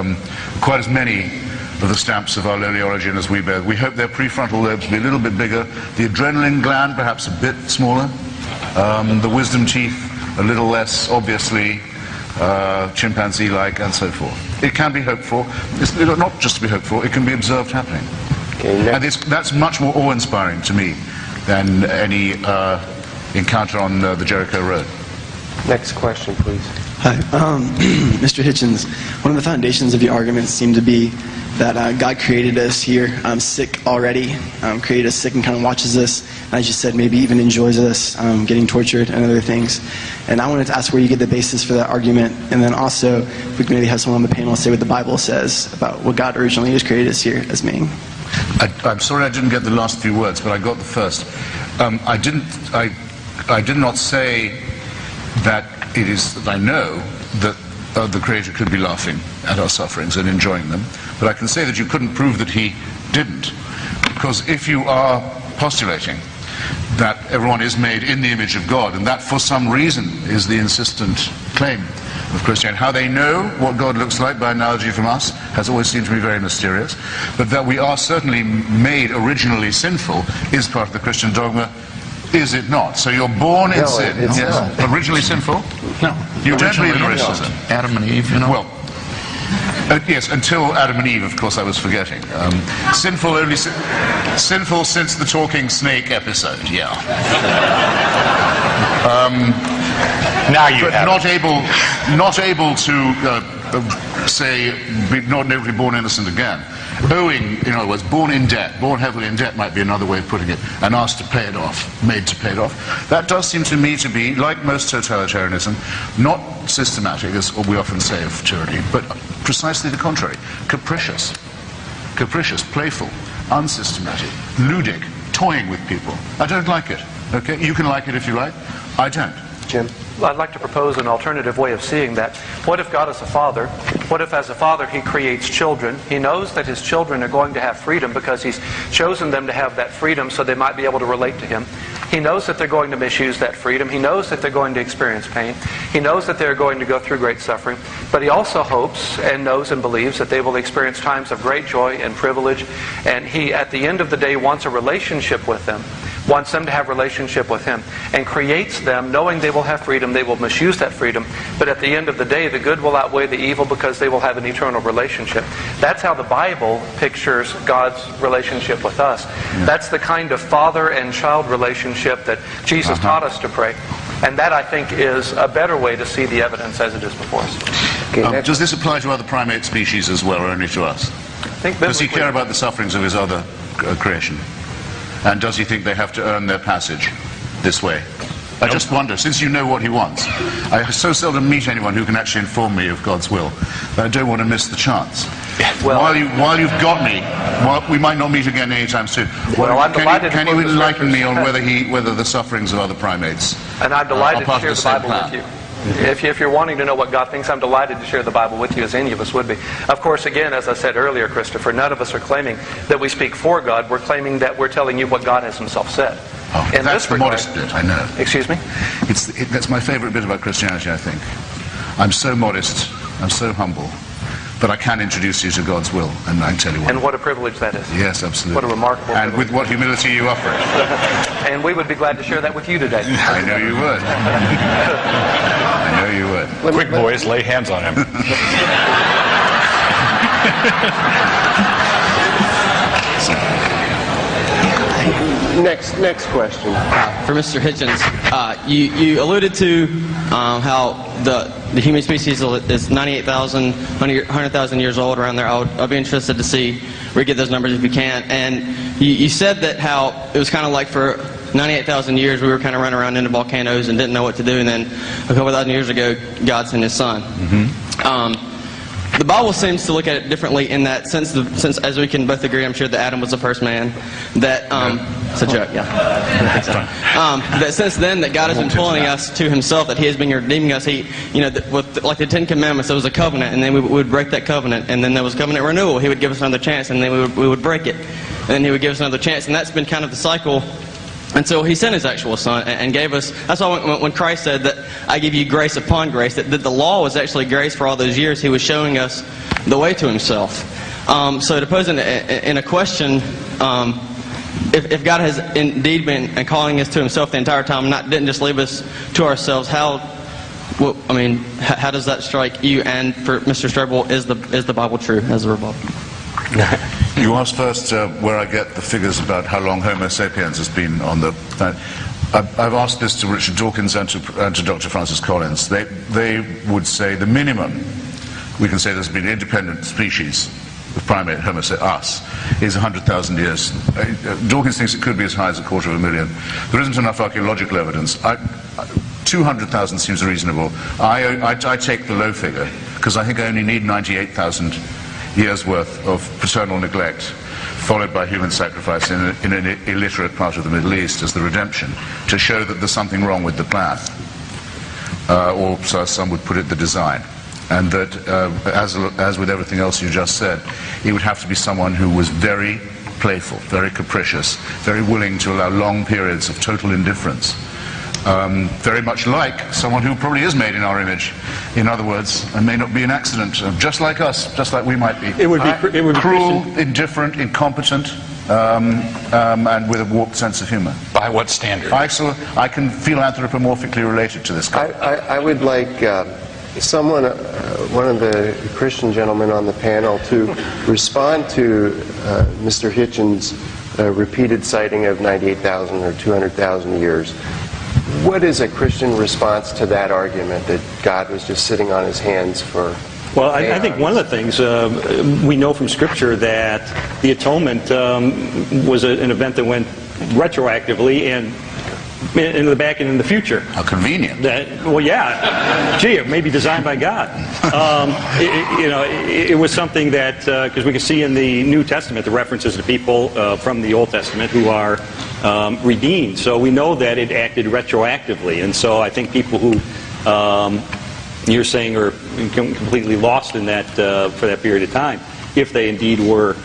quite as many of the stamps of our lowly origin as we bear. We hope their prefrontal lobes will be a little bit bigger, the adrenaline gland perhaps a bit smaller, the wisdom teeth a little less obviously chimpanzee-like, and so forth. It can be hoped for. It's not just to be hoped for, it can be observed happening. Okay, and that's much more awe-inspiring to me than any encounter on the Jericho Road. Next question, please. Hi. Mr. Hitchens, one of the foundations of your arguments seemed to be that God created us here sick already, created us sick and kind of watches us, and as you said, maybe even enjoys us getting tortured and other things. And I wanted to ask where you get the basis for that argument, and then also if we could maybe have someone on the panel say what the Bible says about what God originally has created us here as being. I'm sorry I didn't get the last few words, but I got the first. I did not say that it is that I know that the Creator could be laughing at our sufferings and enjoying them, but I can say that you couldn't prove that He didn't. Because if you are postulating that everyone is made in the image of God, and that for some reason is the insistent claim of Christianity, how they know what God looks like by analogy from us has always seemed to me very mysterious, but that we are certainly made originally sinful is part of the Christian dogma. Is it not? So you're born in sin. It's yes. not. Originally sinful? No. You don't believe in Originally, original yes. sin? Adam and Eve, you know. Well, yes, until Adam and Eve, of course, I was forgetting. Sinful since the talking snake episode, yeah. Now you But have not able to say, not able to be born innocent again. Owing, in other words, born in debt, born heavily in debt might be another way of putting it, and asked to pay it off, made to pay it off. That does seem to me to be, like most totalitarianism, not systematic, as we often say of tyranny, but precisely the contrary. Capricious, playful, unsystematic, ludic, toying with people. I don't like it, okay? You can like it if you like. I don't. Jim? Well, I'd like to propose an alternative way of seeing that. What if God is a father? What if as a father He creates children? He knows that His children are going to have freedom because He's chosen them to have that freedom so they might be able to relate to Him. He knows that they're going to misuse that freedom. He knows that they're going to experience pain. He knows that they're going to go through great suffering. But He also hopes and knows and believes that they will experience times of great joy and privilege. And He, at the end of the day, wants a relationship with them. Wants them to have a relationship with Him, and creates them knowing they will have freedom, they will misuse that freedom, but at the end of the day the good will outweigh the evil because they will have an eternal relationship. That's how the Bible pictures God's relationship with us. Yeah. That's the kind of father and child relationship that Jesus taught us to pray, and that I think is a better way to see the evidence as it is before us. Okay, Does this apply to other primate species as well, or only to us? Does He care about the sufferings of His other creation? And does He think they have to earn their passage this way? I just wonder, since you know what He wants, I so seldom meet anyone who can actually inform me of God's will, that I don't want to miss the chance. Well, while you've got me, we might not meet again anytime soon. Can you enlighten me on whether the sufferings of other primates and I'm delighted are part to share of the the same Bible plan? with you. If you're wanting to know what God thinks, I'm delighted to share the Bible with you, as any of us would be. Of course, again, as I said earlier, Christopher, none of us are claiming that we speak for God. We're claiming that we're telling you what God has himself said. Oh, In that's this the regard, modest bit, I know. Excuse me? That's my favorite bit about Christianity, I think. I'm so modest, I'm so humble, but I can introduce you to God's will, and I can tell you what. And what a privilege that is. Yes, absolutely. What a remarkable And privilege. with what humility you offer it. And we would be glad to share that with you today. I know you would. I know you would. Quick, boys, lay hands on him. Next question. For Mr. Hitchens, you alluded to how the human species is 98,000, 100,000 years old around there. I'll be interested to see where you get those numbers if you can. And you said that how it was kind of like for 98,000 years we were kind of running around into volcanoes and didn't know what to do, and then a couple thousand years ago God sent His Son. The Bible seems to look at it differently in that since as we can both agree, I'm sure that Adam was the first man, that it's a joke, yeah. That since then that God has been pulling us to Himself, that He has been redeeming us. He, with like the 10 Commandments, there was a covenant, and then we would break that covenant, and then there was covenant renewal. He would give us another chance, and then we would break it, and then He would give us another chance, and that's been kind of the cycle. And so He sent His actual Son and gave us, that's why when Christ said that I give you grace upon grace, that the law was actually grace for all those years. He was showing us the way to Himself. So to pose in a question, if God has indeed been calling us to Himself the entire time, didn't just leave us to ourselves, how does that strike you? And for Mr. Strobel, is the Bible true as a rebuttal? You asked first where I get the figures about how long Homo sapiens has been on the planet. I've asked this to Richard Dawkins and to Dr. Francis Collins. They would say the minimum we can say there's been independent species of primate, Homo sapiens, us, is 100,000 years. Dawkins thinks it could be as high as 250,000. There isn't enough archaeological evidence. 200,000 seems reasonable. I take the low figure because I think I only need 98,000 years worth of paternal neglect, followed by human sacrifice in an illiterate part of the Middle East as the redemption, to show that there's something wrong with the plan, or so some would put it, the design. And that, as with everything else you just said, it would have to be someone who was very playful, very capricious, very willing to allow long periods of total indifference. Very much like someone who probably is made in our image. In other words, and may not be an accident, just like us, just like we might be. It would be cruel, indifferent, incompetent, and with a warped sense of humor. By what standard? I can feel anthropomorphically related to this guy. I would like someone, one of the Christian gentlemen on the panel, to respond to Mr. Hitchens' repeated citing of 98,000 or 200,000 years. What is a Christian response to that argument that God was just sitting on His hands for? Well, I think one of the things we know from Scripture that the atonement was an event that went retroactively and in the back and in the future. How convenient. Well, yeah. Gee, it may be designed by God. It was something that, because we can see in the New Testament the references to people from the Old Testament who are redeemed. So we know that it acted retroactively. And so I think people who you're saying are completely lost in that for that period of time, if they indeed were,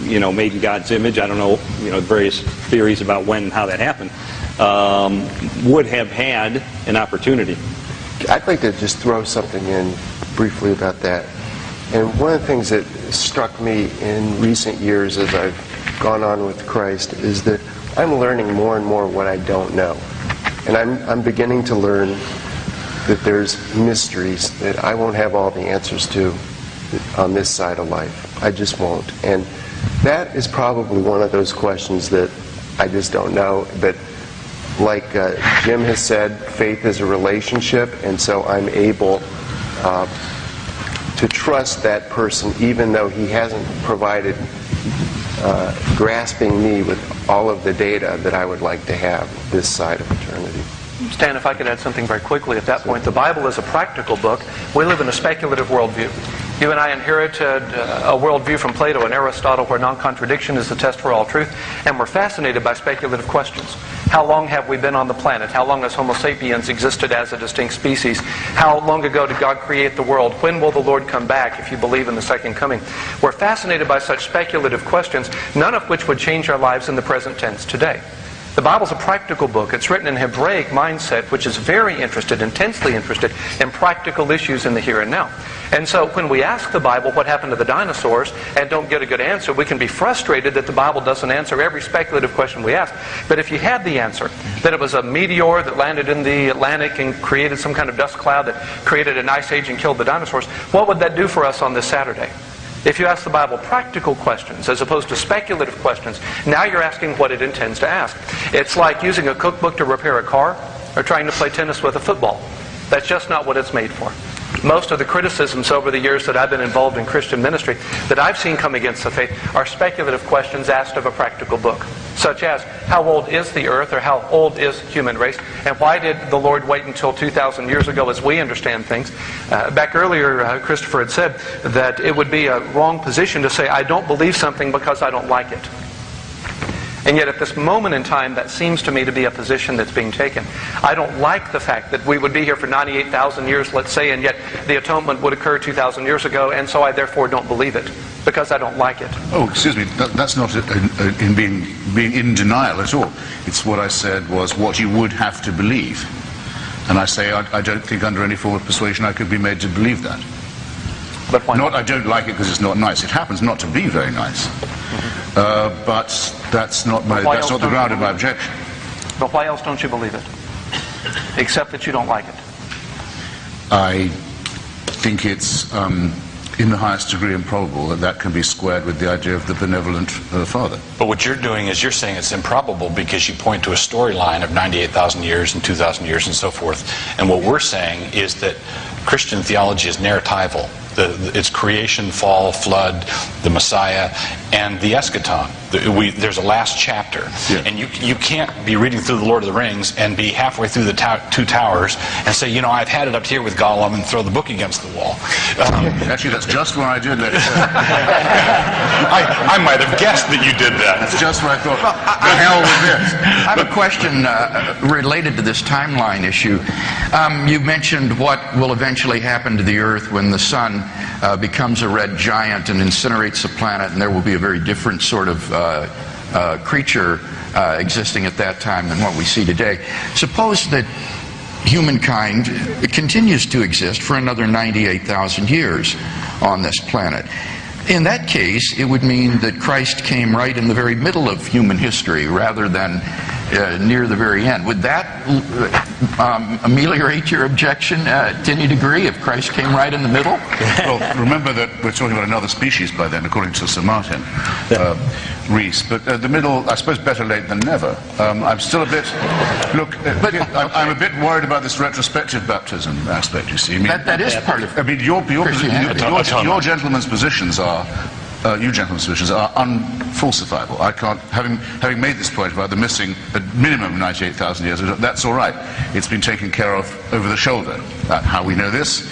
made in God's image, I don't know, various theories about when and how that happened, would have had an opportunity. I'd like to just throw something in briefly about that. And one of the things that struck me in recent years as I've gone on with Christ is that I'm learning more and more what I don't know. And I'm beginning to learn that there's mysteries that I won't have all the answers to on this side of life. I just won't. And that is probably one of those questions that I just don't know. But like Jim has said, faith is a relationship, and so I'm able to trust that person even though he hasn't provided grasping me with all of the data that I would like to have this side of eternity. Stan, if I could add something very quickly at that point. The Bible is a practical book. We live in a speculative worldview. You and I inherited a worldview from Plato and Aristotle where non-contradiction is the test for all truth, and we're fascinated by speculative questions. How long have we been on the planet? How long has Homo sapiens existed as a distinct species? How long ago did God create the world? When will the Lord come back, if you believe in the second coming? We're fascinated by such speculative questions, none of which would change our lives in the present tense today. The Bible's a practical book. It's written in Hebraic mindset, which is very interested, intensely interested in practical issues in the here and now. And so when we ask the Bible what happened to the dinosaurs and don't get a good answer, we can be frustrated that the Bible doesn't answer every speculative question we ask. But if you had the answer, that it was a meteor that landed in the Atlantic and created some kind of dust cloud that created an ice age and killed the dinosaurs, what would that do for us on this Saturday? If you ask the Bible practical questions as opposed to speculative questions, now you're asking what it intends to ask. It's like using a cookbook to repair a car or trying to play tennis with a football. That's just not what it's made for. Most of the criticisms over the years that I've been involved in Christian ministry that I've seen come against the faith are speculative questions asked of a practical book, such as, how old is the earth, or how old is human race, and why did the Lord wait until 2,000 years ago as we understand things? Back earlier, Christopher had said that it would be a wrong position to say, I don't believe something because I don't like it. And yet at this moment in time, that seems to me to be a position that's being taken. I don't like the fact that we would be here for 98,000 years, let's say, and yet the atonement would occur 2,000 years ago, and so I therefore don't believe it, because I don't like it. Oh, excuse me, that's not in being in denial at all. It's what I said was what you would have to believe. And I say I don't think under any form of persuasion I could be made to believe that. But why not? I don't like it because it's not nice. It happens not to be very nice. But that's not the ground of my objection. But why else don't you believe it? Except that you don't like it. I think it's in the highest degree improbable that that can be squared with the idea of the benevolent Father. But what you're doing is you're saying it's improbable because you point to a storyline of 98,000 years and 2,000 years and so forth. And what we're saying is that Christian theology is narratival. It's creation, fall, flood, the Messiah, and the eschaton. There's a last chapter. Yeah. And you can't be reading through the Lord of the Rings and be halfway through the Two Towers and say, you know, I've had it up here with Gollum, and throw the book against the wall. Actually, that's just what I did. I might have guessed that you did that. That's just what I thought. The hell with this. I have a question related to this timeline issue. You mentioned what will eventually happen to the Earth when the sun becomes a red giant and incinerates the planet, and there will be a very different sort of creature existing at that time than what we see today. Suppose that humankind continues to exist for another 98,000 years on this planet. In that case, it would mean that Christ came right in the very middle of human history rather than near the very end. Would that ameliorate your objection to any degree if Christ came right in the middle? Well, remember that we're talking about another species by then, according to Sir Martin Rees. But the middle, I suppose, better late than never. I'm still a bit... Look, I'm a bit worried about this retrospective baptism aspect, you see. I mean, that is part of your gentlemen's positions are... you gentlemen's positions are unfalsifiable. I can't, having made this point about the missing a minimum of 98,000 years, that's all right. It's been taken care of over the shoulder. How we know this?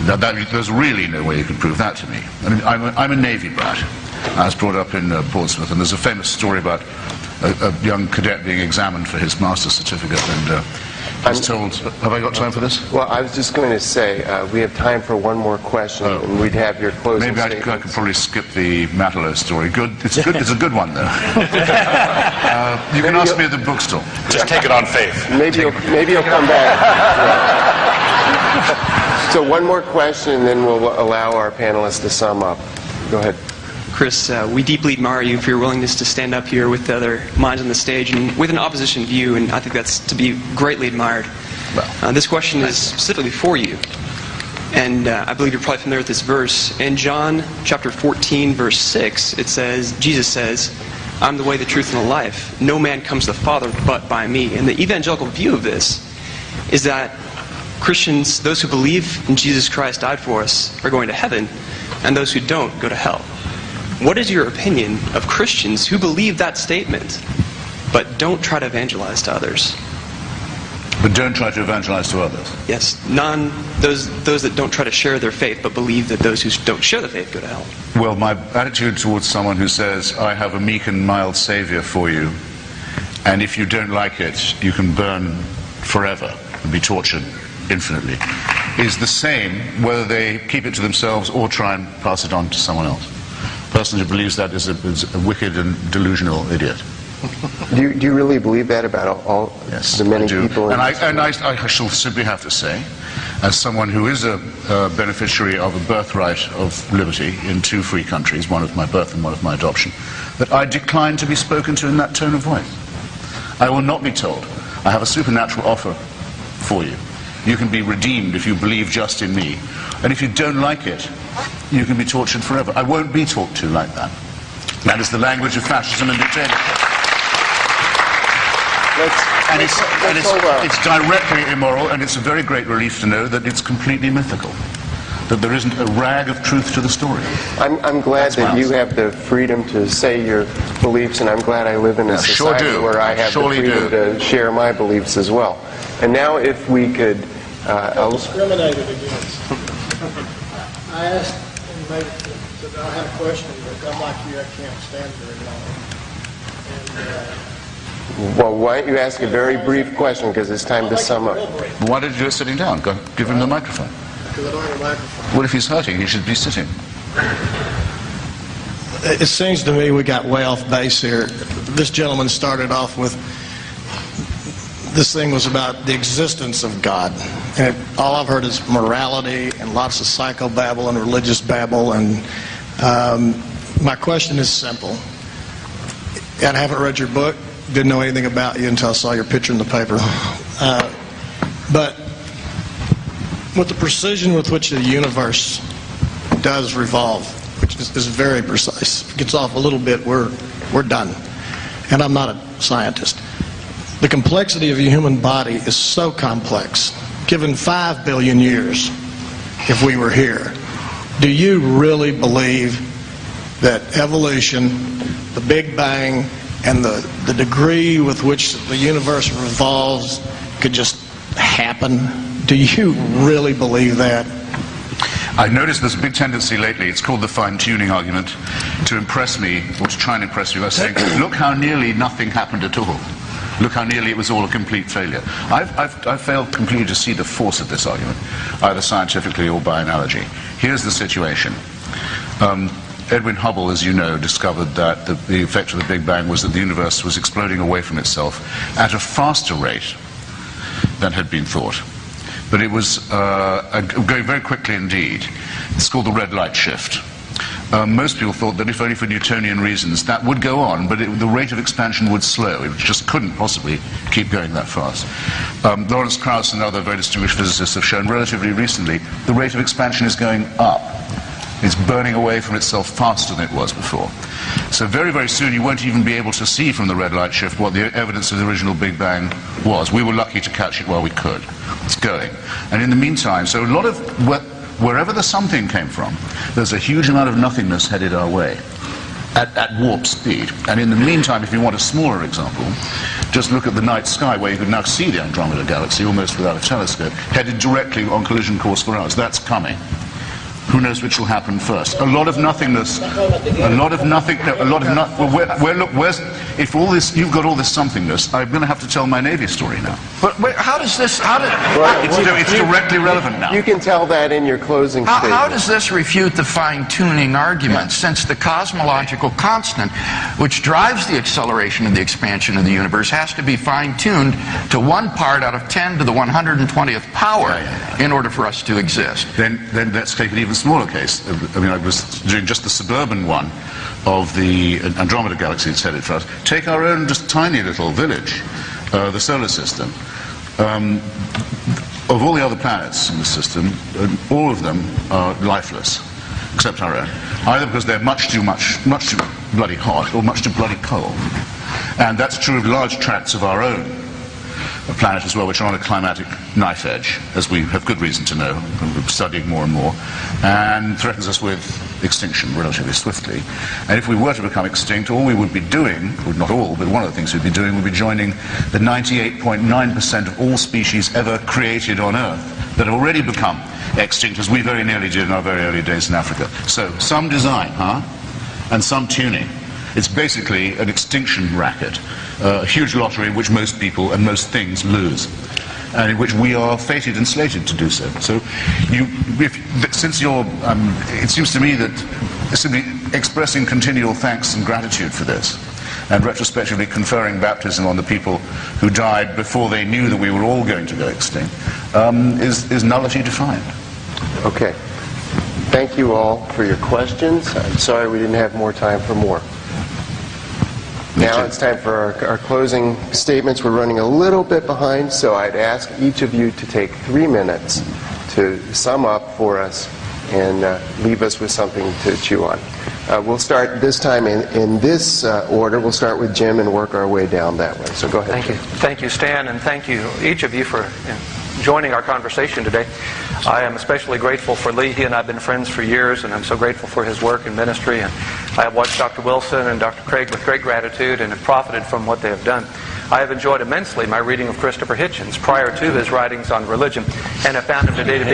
There's really no way you can prove that to me. I mean, I'm a Navy brat. I was brought up in Portsmouth, and there's a famous story about a young cadet being examined for his master's certificate, and I was told, have I got time for this? Well, I was just going to say, we have time for one more question, and we'd have your closing Maybe I could probably skip the Matelot story. It's good. It's a good one, though. You can ask me at the bookstore. Just take it on faith. Maybe you'll come back. So one more question, and then we'll allow our panelists to sum up. Go ahead. Chris, we deeply admire you for your willingness to stand up here with the other minds on the stage and with an opposition view, and I think that's to be greatly admired. This question is specifically for you, and I believe you're probably familiar with this verse. In John chapter 14, verse 6, it says, Jesus says, I'm the way, the truth, and the life. No man comes to the Father but by me. And the evangelical view of this is that Christians, those who believe in Jesus Christ died for us, are going to heaven, and those who don't go to hell. What is your opinion of Christians who believe that statement, but don't try to evangelize to others? But don't try to evangelize to others. Yes, those that don't try to share their faith, but believe that those who don't share the faith go to hell. Well, my attitude towards someone who says, I have a meek and mild Savior for you, and if you don't like it, you can burn forever and be tortured infinitely, is the same whether they keep it to themselves or try and pass it on to someone else. The person who believes that is a wicked and delusional idiot. Do you really believe that about all Yes, the many I do. people? And I shall simply have to say, as someone who is a beneficiary of a birthright of liberty in two free countries, one of my birth and one of my adoption, that I decline to be spoken to in that tone of voice. I will not be told, I have a supernatural offer for you. You can be redeemed if you believe just in me. And if you don't like it, you can be tortured forever. I won't be talked to like that. That is the language of fascism and dictatorship. And it's directly immoral, and it's a very great relief to know that it's completely mythical, that there isn't a rag of truth to the story. I'm glad that you have the freedom to say your beliefs, and I'm glad I live in a society where I have the freedom to share my beliefs as well. And now if we could... discriminated against. I asked, and maybe I had a question, but I'm like you, I can't stand very long. And, well, why don't you ask a very brief question, because it's time to sum up. Why did you do it sitting down? Go, give him the microphone. Because I don't have a microphone. Well, if he's hurting, he should be sitting. It seems to me we got way off base here. This gentleman started off with, this thing was about the existence of God. And all I've heard is morality and lots of psychobabble and religious babble. And my question is simple. I haven't read your book, didn't know anything about you until I saw your picture in the paper. But with the precision with which the universe does revolve, which is very precise, if it gets off a little bit, we're done. And I'm not a scientist. The complexity of the human body is so complex. Given 5 billion years, if we were here, do you really believe that evolution, the Big Bang, and the degree with which the universe revolves could just happen? Do you really believe that? I've noticed there's a big tendency lately, it's called the fine-tuning argument, to impress me, or to try and impress you by saying, look how nearly nothing happened at all. Look how nearly it was all a complete failure. I've failed completely to see the force of this argument, either scientifically or by analogy. Here's the situation. Edwin Hubble, as you know, discovered that the effect of the Big Bang was that the universe was exploding away from itself at a faster rate than had been thought. But it was going very quickly indeed. It's called the red light shift. Most people thought that if only for Newtonian reasons that would go on, but the rate of expansion would slow. It just couldn't possibly keep going that fast. Lawrence Krauss and other very distinguished physicists have shown relatively recently the rate of expansion is going up. It's burning away from itself faster than it was before. So very, very soon you won't even be able to see from the red light shift what the evidence of the original Big Bang was. We were lucky to catch it while we could. It's going. And in the meantime, so a lot of wherever the something came from, there's a huge amount of nothingness headed our way at warp speed. And in the meantime, if you want a smaller example, just look at the night sky where you can now see the Andromeda Galaxy almost without a telescope, headed directly on collision course for us. That's coming. Who knows which will happen first? A lot of nothingness. A lot of nothing. No, a lot of not. Well, look, where's if all this? You've got all this somethingness. I'm going to have to tell my Navy story now. But how does this? It's directly relevant now. You can tell that in your closing statement. How does this refute the fine-tuning argument? Since the cosmological constant, which drives the acceleration of the expansion of the universe, has to be fine-tuned to 1 part out of 10 to the 120th power in order for us to exist. Then let's take an even smaller case. I mean, I was doing just the suburban one of the Andromeda Galaxy that's headed for us. Take our own just tiny little village, the solar system. Of all the other planets in the system, all of them are lifeless, except our own. Either because they're much too bloody hot, or much too bloody cold. And that's true of large tracts of our own planet as well, which are on a climatic knife edge, as we have good reason to know, and we're studying more and more, and threatens us with extinction relatively swiftly. And if we were to become extinct, all we would be doing, well, not all, but one of the things we'd be doing would be joining the 98.9% of all species ever created on Earth that have already become extinct, as we very nearly did in our very early days in Africa. So, some design, and some tuning. It's basically an extinction racket, a huge lottery in which most people and most things lose, and in which we are fated and slated to do so. So, since you're, it seems to me that simply expressing continual thanks and gratitude for this, and retrospectively conferring baptism on the people who died before they knew that we were all going to go extinct, is nullity defined. Okay. Thank you all for your questions. I'm sorry we didn't have more time for more. Now it's time for our closing statements. We're running a little bit behind, so I'd ask each of you to take 3 minutes to sum up for us and leave us with something to chew on. We'll start this time in this order. We'll start with Jim and work our way down that way. So go ahead. Thank you. Thank you, Stan, and thank you, each of you, for joining our conversation today. I am especially grateful for Lee. He and I have been friends for years, and I'm so grateful for his work in ministry. And I have watched Dr. Wilson and Dr. Craig with great gratitude and have profited from what they have done. I have enjoyed immensely my reading of Christopher Hitchens prior to his writings on religion, and have found him today to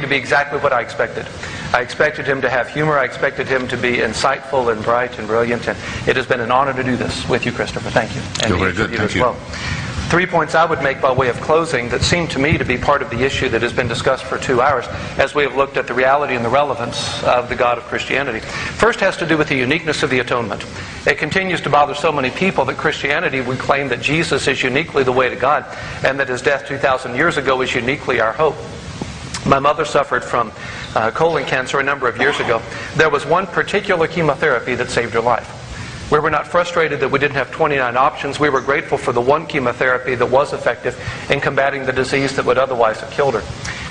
be exactly what I expected. I expected him to have humor. I expected him to be insightful and bright and brilliant, and it has been an honor to do this with you, Christopher. Thank you. And you're very good. Thank you. Well. 3 points I would make by way of closing that seem to me to be part of the issue that has been discussed for 2 hours as we have looked at the reality and the relevance of the God of Christianity. First has to do with the uniqueness of the atonement. It continues to bother so many people that Christianity would claim that Jesus is uniquely the way to God and that his death 2,000 years ago is uniquely our hope. My mother suffered from colon cancer a number of years ago. There was one particular chemotherapy that saved her life. We were not frustrated that we didn't have 29 options. We were grateful for the one chemotherapy that was effective in combating the disease that would otherwise have killed her.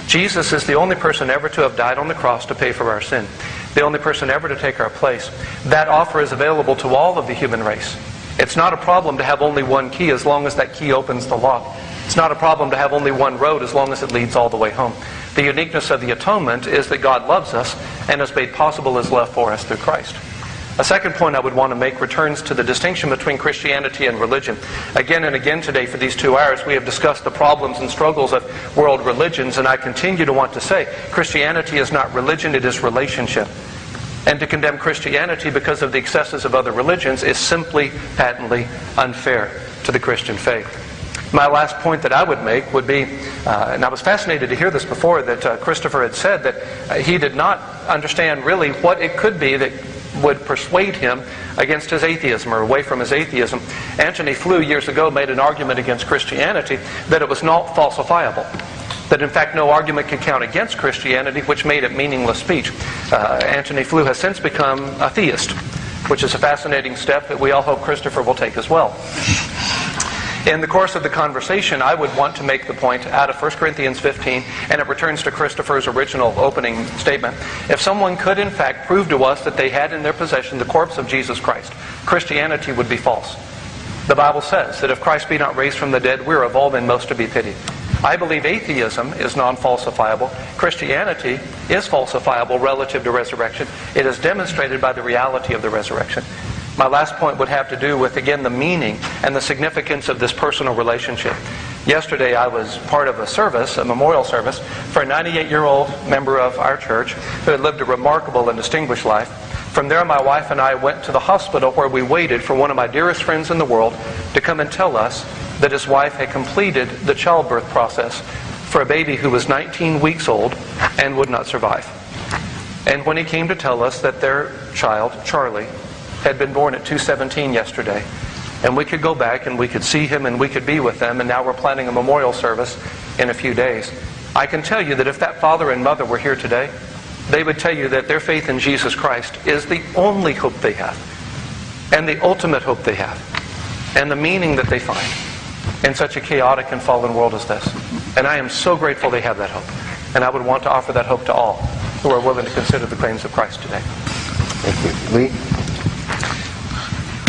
Jesus is the only person ever to have died on the cross to pay for our sin. The only person ever to take our place. That offer is available to all of the human race. It's not a problem to have only one key as long as that key opens the lock. It's not a problem to have only one road as long as it leads all the way home. The uniqueness of the atonement is that God loves us and has made possible his love for us through Christ. A second point I would want to make returns to the distinction between Christianity and religion. Again and again today for these 2 hours we have discussed the problems and struggles of world religions, and I continue to want to say Christianity is not religion, it is relationship. And to condemn Christianity because of the excesses of other religions is simply patently unfair to the Christian faith. My last point that I would make would be, and I was fascinated to hear this before, that Christopher had said that he did not understand really what it could be that would persuade him against his atheism or away from his atheism. Antony Flew years ago made an argument against Christianity that it was not falsifiable. That in fact no argument could count against Christianity, which made it meaningless speech. Antony Flew has since become a theist, which is a fascinating step that we all hope Christopher will take as well. In the course of the conversation, I would want to make the point out of 1 Corinthians 15, and it returns to Christopher's original opening statement. If someone could in fact prove to us that they had in their possession the corpse of Jesus Christ, Christianity would be false. The Bible says that if Christ be not raised from the dead, we are of all men most to be pitied. I believe atheism is non-falsifiable. Christianity is falsifiable relative to resurrection. It is demonstrated by the reality of the resurrection. My last point would have to do with, again, the meaning and the significance of this personal relationship. Yesterday I was part of a service, a memorial service, for a 98-year-old member of our church who had lived a remarkable and distinguished life. From there, my wife and I went to the hospital where we waited for one of my dearest friends in the world to come and tell us that his wife had completed the childbirth process for a baby who was 19 weeks old and would not survive. And when he came to tell us that their child, Charlie, had been born at 2:17 yesterday, and we could go back and we could see him and we could be with them, and now we're planning a memorial service in a few days. I can tell you that if that father and mother were here today, they would tell you that their faith in Jesus Christ is the only hope they have, and the ultimate hope they have, and the meaning that they find in such a chaotic and fallen world as this. And I am so grateful they have that hope, and I would want to offer that hope to all who are willing to consider the claims of Christ today. Thank you. Lee?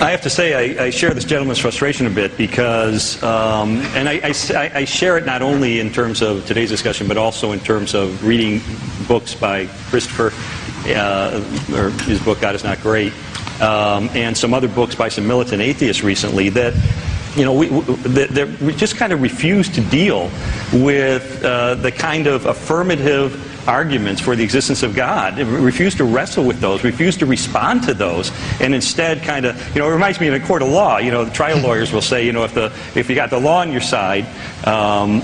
I have to say I share this gentleman's frustration a bit because, and I share it not only in terms of today's discussion, but also in terms of reading books by Christopher, or his book God Is Not Great, and some other books by some militant atheists recently, that we just kind of refuse to deal with the kind of affirmative arguments for the existence of God. We refuse to wrestle with those, refuse to respond to those, and instead kind of, it reminds me in a court of law, the trial lawyers will say, if you got the law on your side, then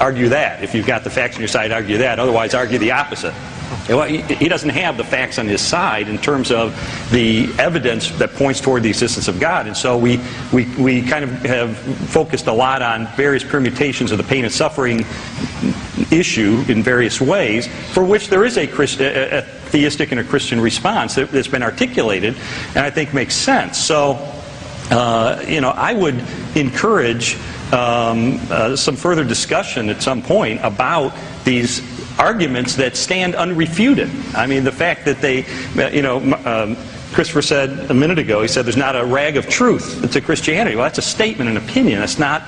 argue that. If you've got the facts on your side, argue that. Otherwise, argue the opposite. Well, he doesn't have the facts on his side in terms of the evidence that points toward the existence of God. And so we kind of have focused a lot on various permutations of the pain and suffering issue in various ways, for which there is a theistic and a Christian response that's been articulated, and I think makes sense. So, I would encourage some further discussion at some point about these arguments that stand unrefuted. I mean, the fact that they, Christopher said a minute ago, he said there's not a rag of truth to Christianity. Well, that's a statement, an opinion. That's not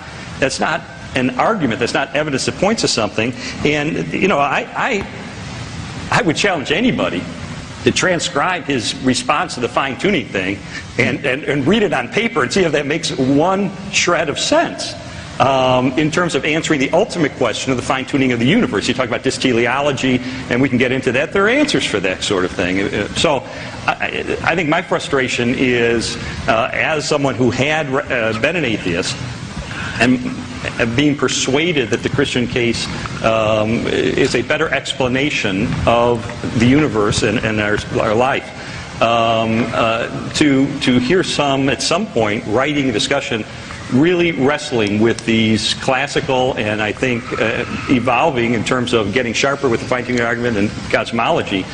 an argument. That's not evidence that points to something. And, I would challenge anybody to transcribe his response to the fine-tuning thing and read it on paper and see if that makes one shred of sense. In terms of answering the ultimate question of the fine-tuning of the universe. You talk about dysteleology, and we can get into that. There are answers for that sort of thing. So I think my frustration is, as someone who had been an atheist, and being persuaded that the Christian case is a better explanation of the universe and our life, to hear some, at some point, writing a discussion really wrestling with these classical and I think evolving in terms of getting sharper with the fine-tuning argument and cosmology,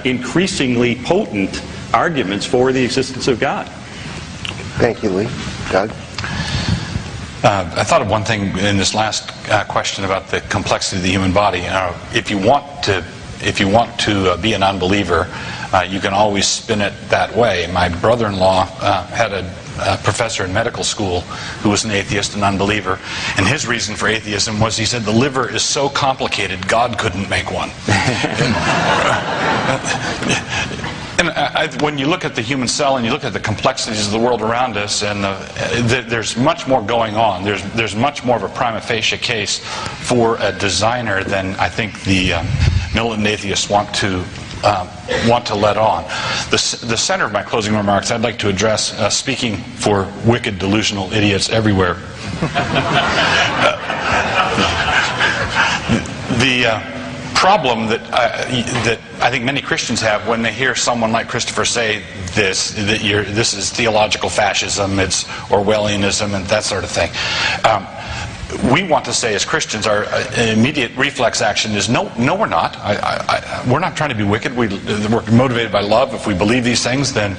increasingly potent arguments for the existence of God. Thank you, Lee. Doug? I thought of one thing in this last question about the complexity of the human body. If you want to be an unbeliever, you can always spin it that way. My brother-in-law had a professor in medical school who was an atheist and unbeliever, and his reason for atheism was, he said, the liver is so complicated God couldn't make one. And when you look at the human cell and you look at the complexities of the world around us, and there's much more going on. There's much more of a prima facie case for a designer than I think the militant atheists want to let on. The center of my closing remarks, I'd like to address speaking for wicked, delusional idiots everywhere. The problem that I think many Christians have when they hear someone like Christopher say this is theological fascism, it's Orwellianism, and that sort of thing. We want to say as Christians, our immediate reflex action is, no, we're not. We're not trying to be wicked. We're motivated by love. If we believe these things, then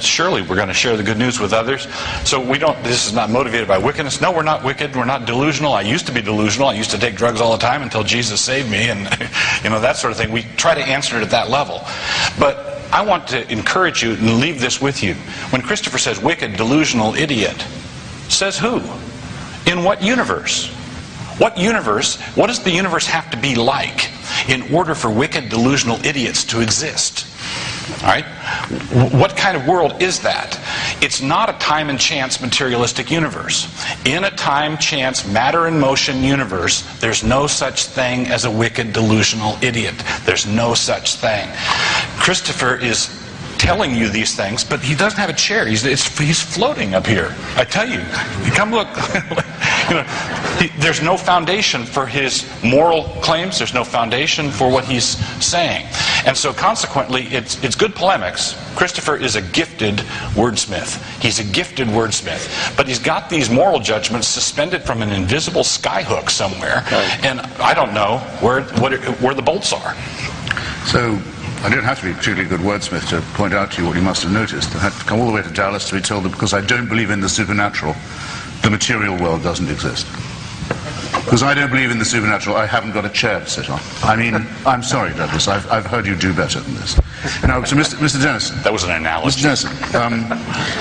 surely we're going to share the good news with others. So this is not motivated by wickedness. No, we're not wicked. We're not delusional. I used to be delusional. I used to take drugs all the time until Jesus saved me, and that sort of thing. We try to answer it at that level. But I want to encourage you and leave this with you. When Christopher says wicked, delusional, idiot, says who? In what universe? What universe? What does the universe have to be like in order for wicked, delusional idiots to exist? All right? What kind of world is that? It's not a time and chance materialistic universe. In a time, chance, matter and motion universe, there's no such thing as a wicked, delusional idiot. There's no such thing. Christopher is telling you these things, but he doesn't have a chair. He's floating up here. I tell you, come look. There's no foundation for his moral claims. There's no foundation for what he's saying. And so consequently, it's good polemics. Christopher is a gifted wordsmith. He's a gifted wordsmith. But he's got these moral judgments suspended from an invisible skyhook somewhere. And I don't know where the bolts are. So I don't have to be a particularly good wordsmith to point out to you what you must have noticed. I had to come all the way to Dallas to be told that because I don't believe in the supernatural, the material world doesn't exist. Because I don't believe in the supernatural, I haven't got a chair to sit on. I mean, I'm sorry, Douglas, I've heard you do better than this. Now, so Mr. Dennison. That was an analogy. Mr. Dennison,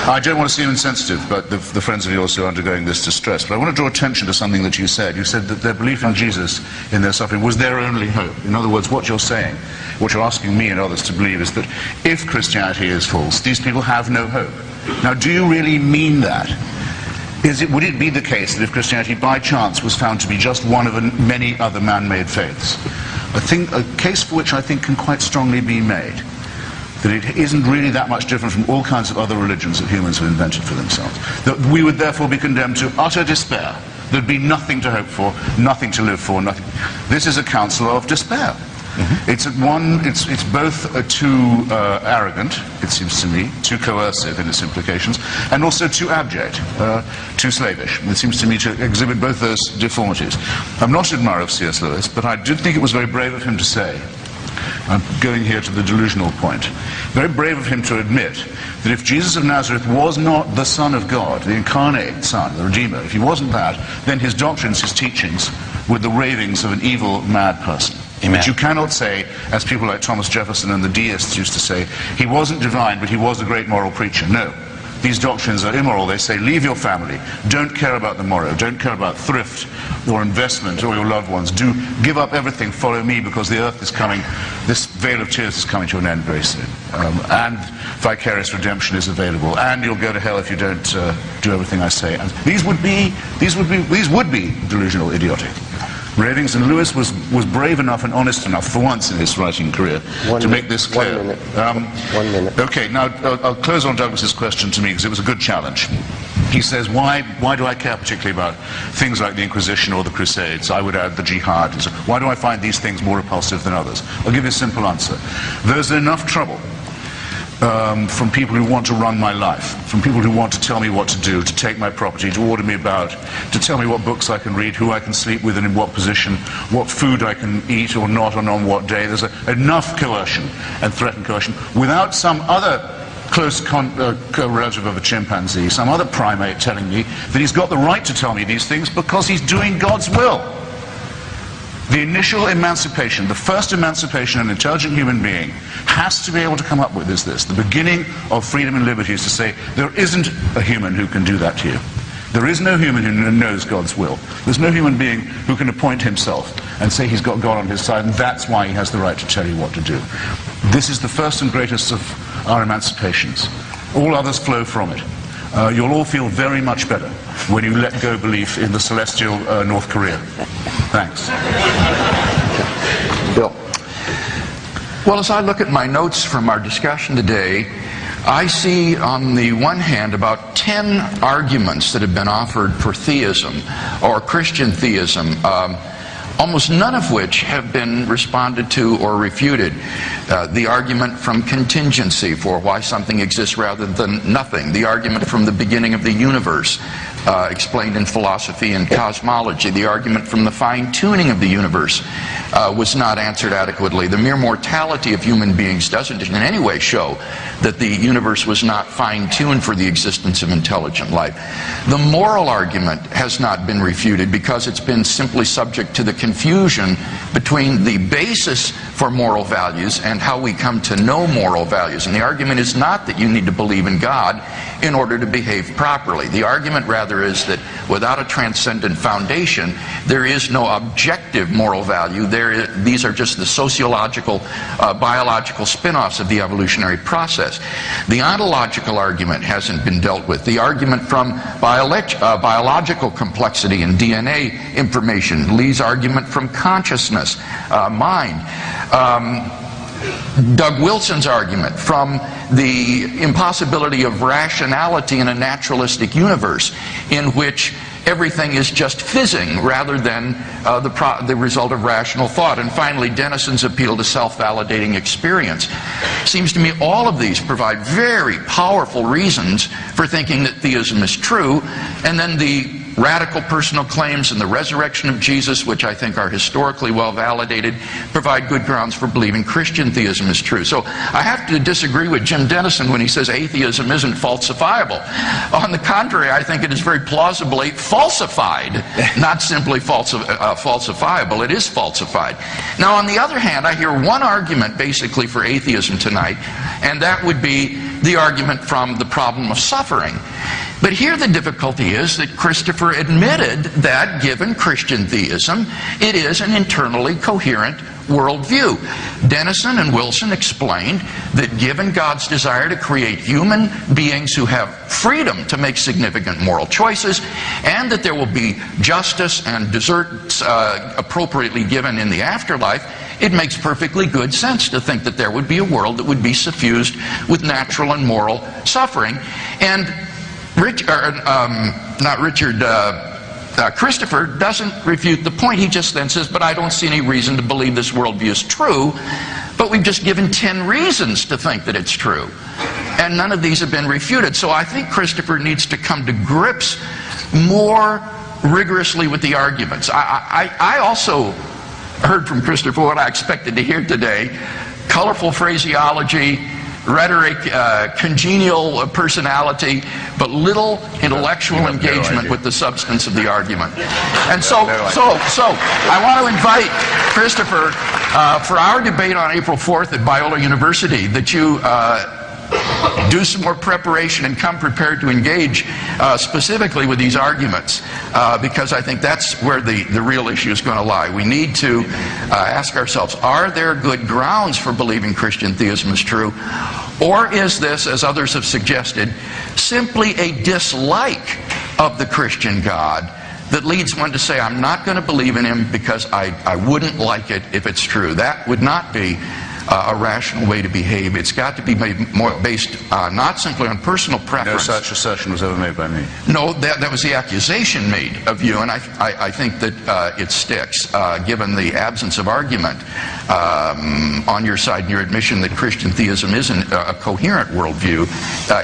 I don't want to seem insensitive, but the friends of yours who are undergoing this distress, but I want to draw attention to something that you said. You said that their belief in Jesus, in their suffering, was their only hope. In other words, what you're saying, what you're asking me and others to believe is that if Christianity is false, these people have no hope. Now, do you really mean that? Would it be the case that if Christianity by chance was found to be just one of many other man-made faiths, a case for which I think can quite strongly be made, that it isn't really that much different from all kinds of other religions that humans have invented for themselves, that we would therefore be condemned to utter despair? There'd be nothing to hope for, nothing to live for, nothing. This is a counsel of despair. Mm-hmm. It's both too arrogant, it seems to me, too coercive in its implications, and also too abject, too slavish. It seems to me to exhibit both those deformities. I'm not an admirer of C.S. Lewis, but I did think it was very brave of him to say, I'm going here to the delusional point, very brave of him to admit that if Jesus of Nazareth was not the Son of God, the incarnate Son, the Redeemer, if he wasn't that, then his doctrines, his teachings, were the ravings of an evil, mad person. Amen. But you cannot say, as people like Thomas Jefferson and the deists used to say, he wasn't divine, but he was a great moral preacher. No. These doctrines are immoral. They say, leave your family. Don't care about the morrow. Don't care about thrift or investment or your loved ones. Do give up everything. Follow me, because the earth is coming. This veil of tears is coming to an end very soon. And vicarious redemption is available. And you'll go to hell if you don't do everything I say. And these would be delusional, idiotic ravings, and Lewis was brave enough and honest enough, for once in his writing career, to make this clear. 1 minute. 1 minute. Okay, now I'll close on Douglas's question to me, because it was a good challenge. He says, why do I care particularly about things like the Inquisition or the Crusades? I would add the Jihad. And so, why do I find these things more repulsive than others? I'll give you a simple answer. There's enough trouble from people who want to run my life, from people who want to tell me what to do, to take my property, to order me about, to tell me what books I can read, who I can sleep with and in what position, what food I can eat or not and on what day. There's enough coercion and threatened coercion without some other close relative of a chimpanzee, some other primate telling me that he's got the right to tell me these things because he's doing God's will. The initial emancipation, the first emancipation an intelligent human being has to be able to come up with is this. The beginning of freedom and liberty is to say, there isn't a human who can do that to you. There is no human who knows God's will. There's no human being who can appoint himself and say he's got God on his side, and that's why he has the right to tell you what to do. This is the first and greatest of our emancipations. All others flow from it. You'll all feel very much better when you let go belief in the celestial North Korea. Thanks. Bill. Well, as I look at my notes from our discussion today, I see on the one hand about 10 arguments that have been offered for theism or Christian theism, almost none of which have been responded to or refuted. The argument from contingency for why something exists rather than nothing. The argument from the beginning of the universe, explained in philosophy and cosmology. The argument from the fine-tuning of the universe was not answered adequately. The mere mortality of human beings doesn't in any way show that the universe was not fine-tuned for the existence of intelligent life. The moral argument has not been refuted because it's been simply subject to the confusion between the basis for moral values and how we come to know moral values. And the argument is not that you need to believe in God in order to behave properly. The argument rather is that without a transcendent foundation, there is no objective moral value. These are just the sociological, biological spin-offs of the evolutionary process. The ontological argument hasn't been dealt with. The argument from biological complexity and DNA information, Lee's argument from consciousness, mind, Doug Wilson's argument from the impossibility of rationality in a naturalistic universe in which everything is just fizzing rather than the result of rational thought. And finally, Dennison's appeal to self-validating experience. Seems to me all of these provide very powerful reasons for thinking that theism is true, and then the radical personal claims and the resurrection of Jesus, which I think are historically well validated, provide good grounds for believing Christian theism is true. So I have to disagree with Jim Dennison when he says atheism isn't falsifiable. On the contrary, I think it is very plausibly falsified, not simply falsifiable. It is falsified. Now, on the other hand, I hear one argument basically for atheism tonight, and that would be the argument from the problem of suffering. But here the difficulty is that Christopher admitted that, given Christian theism, it is an internally coherent worldview. Dennison and Wilson explained that given God's desire to create human beings who have freedom to make significant moral choices, and that there will be justice and deserts appropriately given in the afterlife, it makes perfectly good sense to think that there would be a world that would be suffused with natural and moral suffering. And Christopher doesn't refute the point. He just then says, but I don't see any reason to believe this worldview is true. But we've just given 10 reasons to think that it's true. And none of these have been refuted. So I think Christopher needs to come to grips more rigorously with the arguments. I also heard from Christopher what I expected to hear today: colorful phraseology, rhetoric, congenial personality, but little intellectual engagement with the substance of the argument. And so I want to invite Christopher for our debate on April 4th at Biola University, that you do some more preparation and come prepared to engage specifically with these arguments, because I think that's where the real issue is going to lie. We need to ask ourselves, are there good grounds for believing Christian theism is true? Or is this, as others have suggested, simply a dislike of the Christian God that leads one to say, I'm not going to believe in him because I wouldn't like it if it's true? That would not be a rational way to behave. It's got to be more based not simply on personal preference. No such assertion was ever made by me. No, that was the accusation made of you, and I think that it sticks, given the absence of argument on your side and your admission that Christian theism isn't a coherent worldview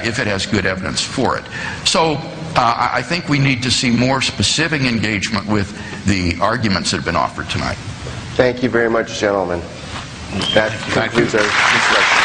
if it has good evidence for it. So I think we need to see more specific engagement with the arguments that have been offered tonight. Thank you very much, gentlemen. That concludes our discussion.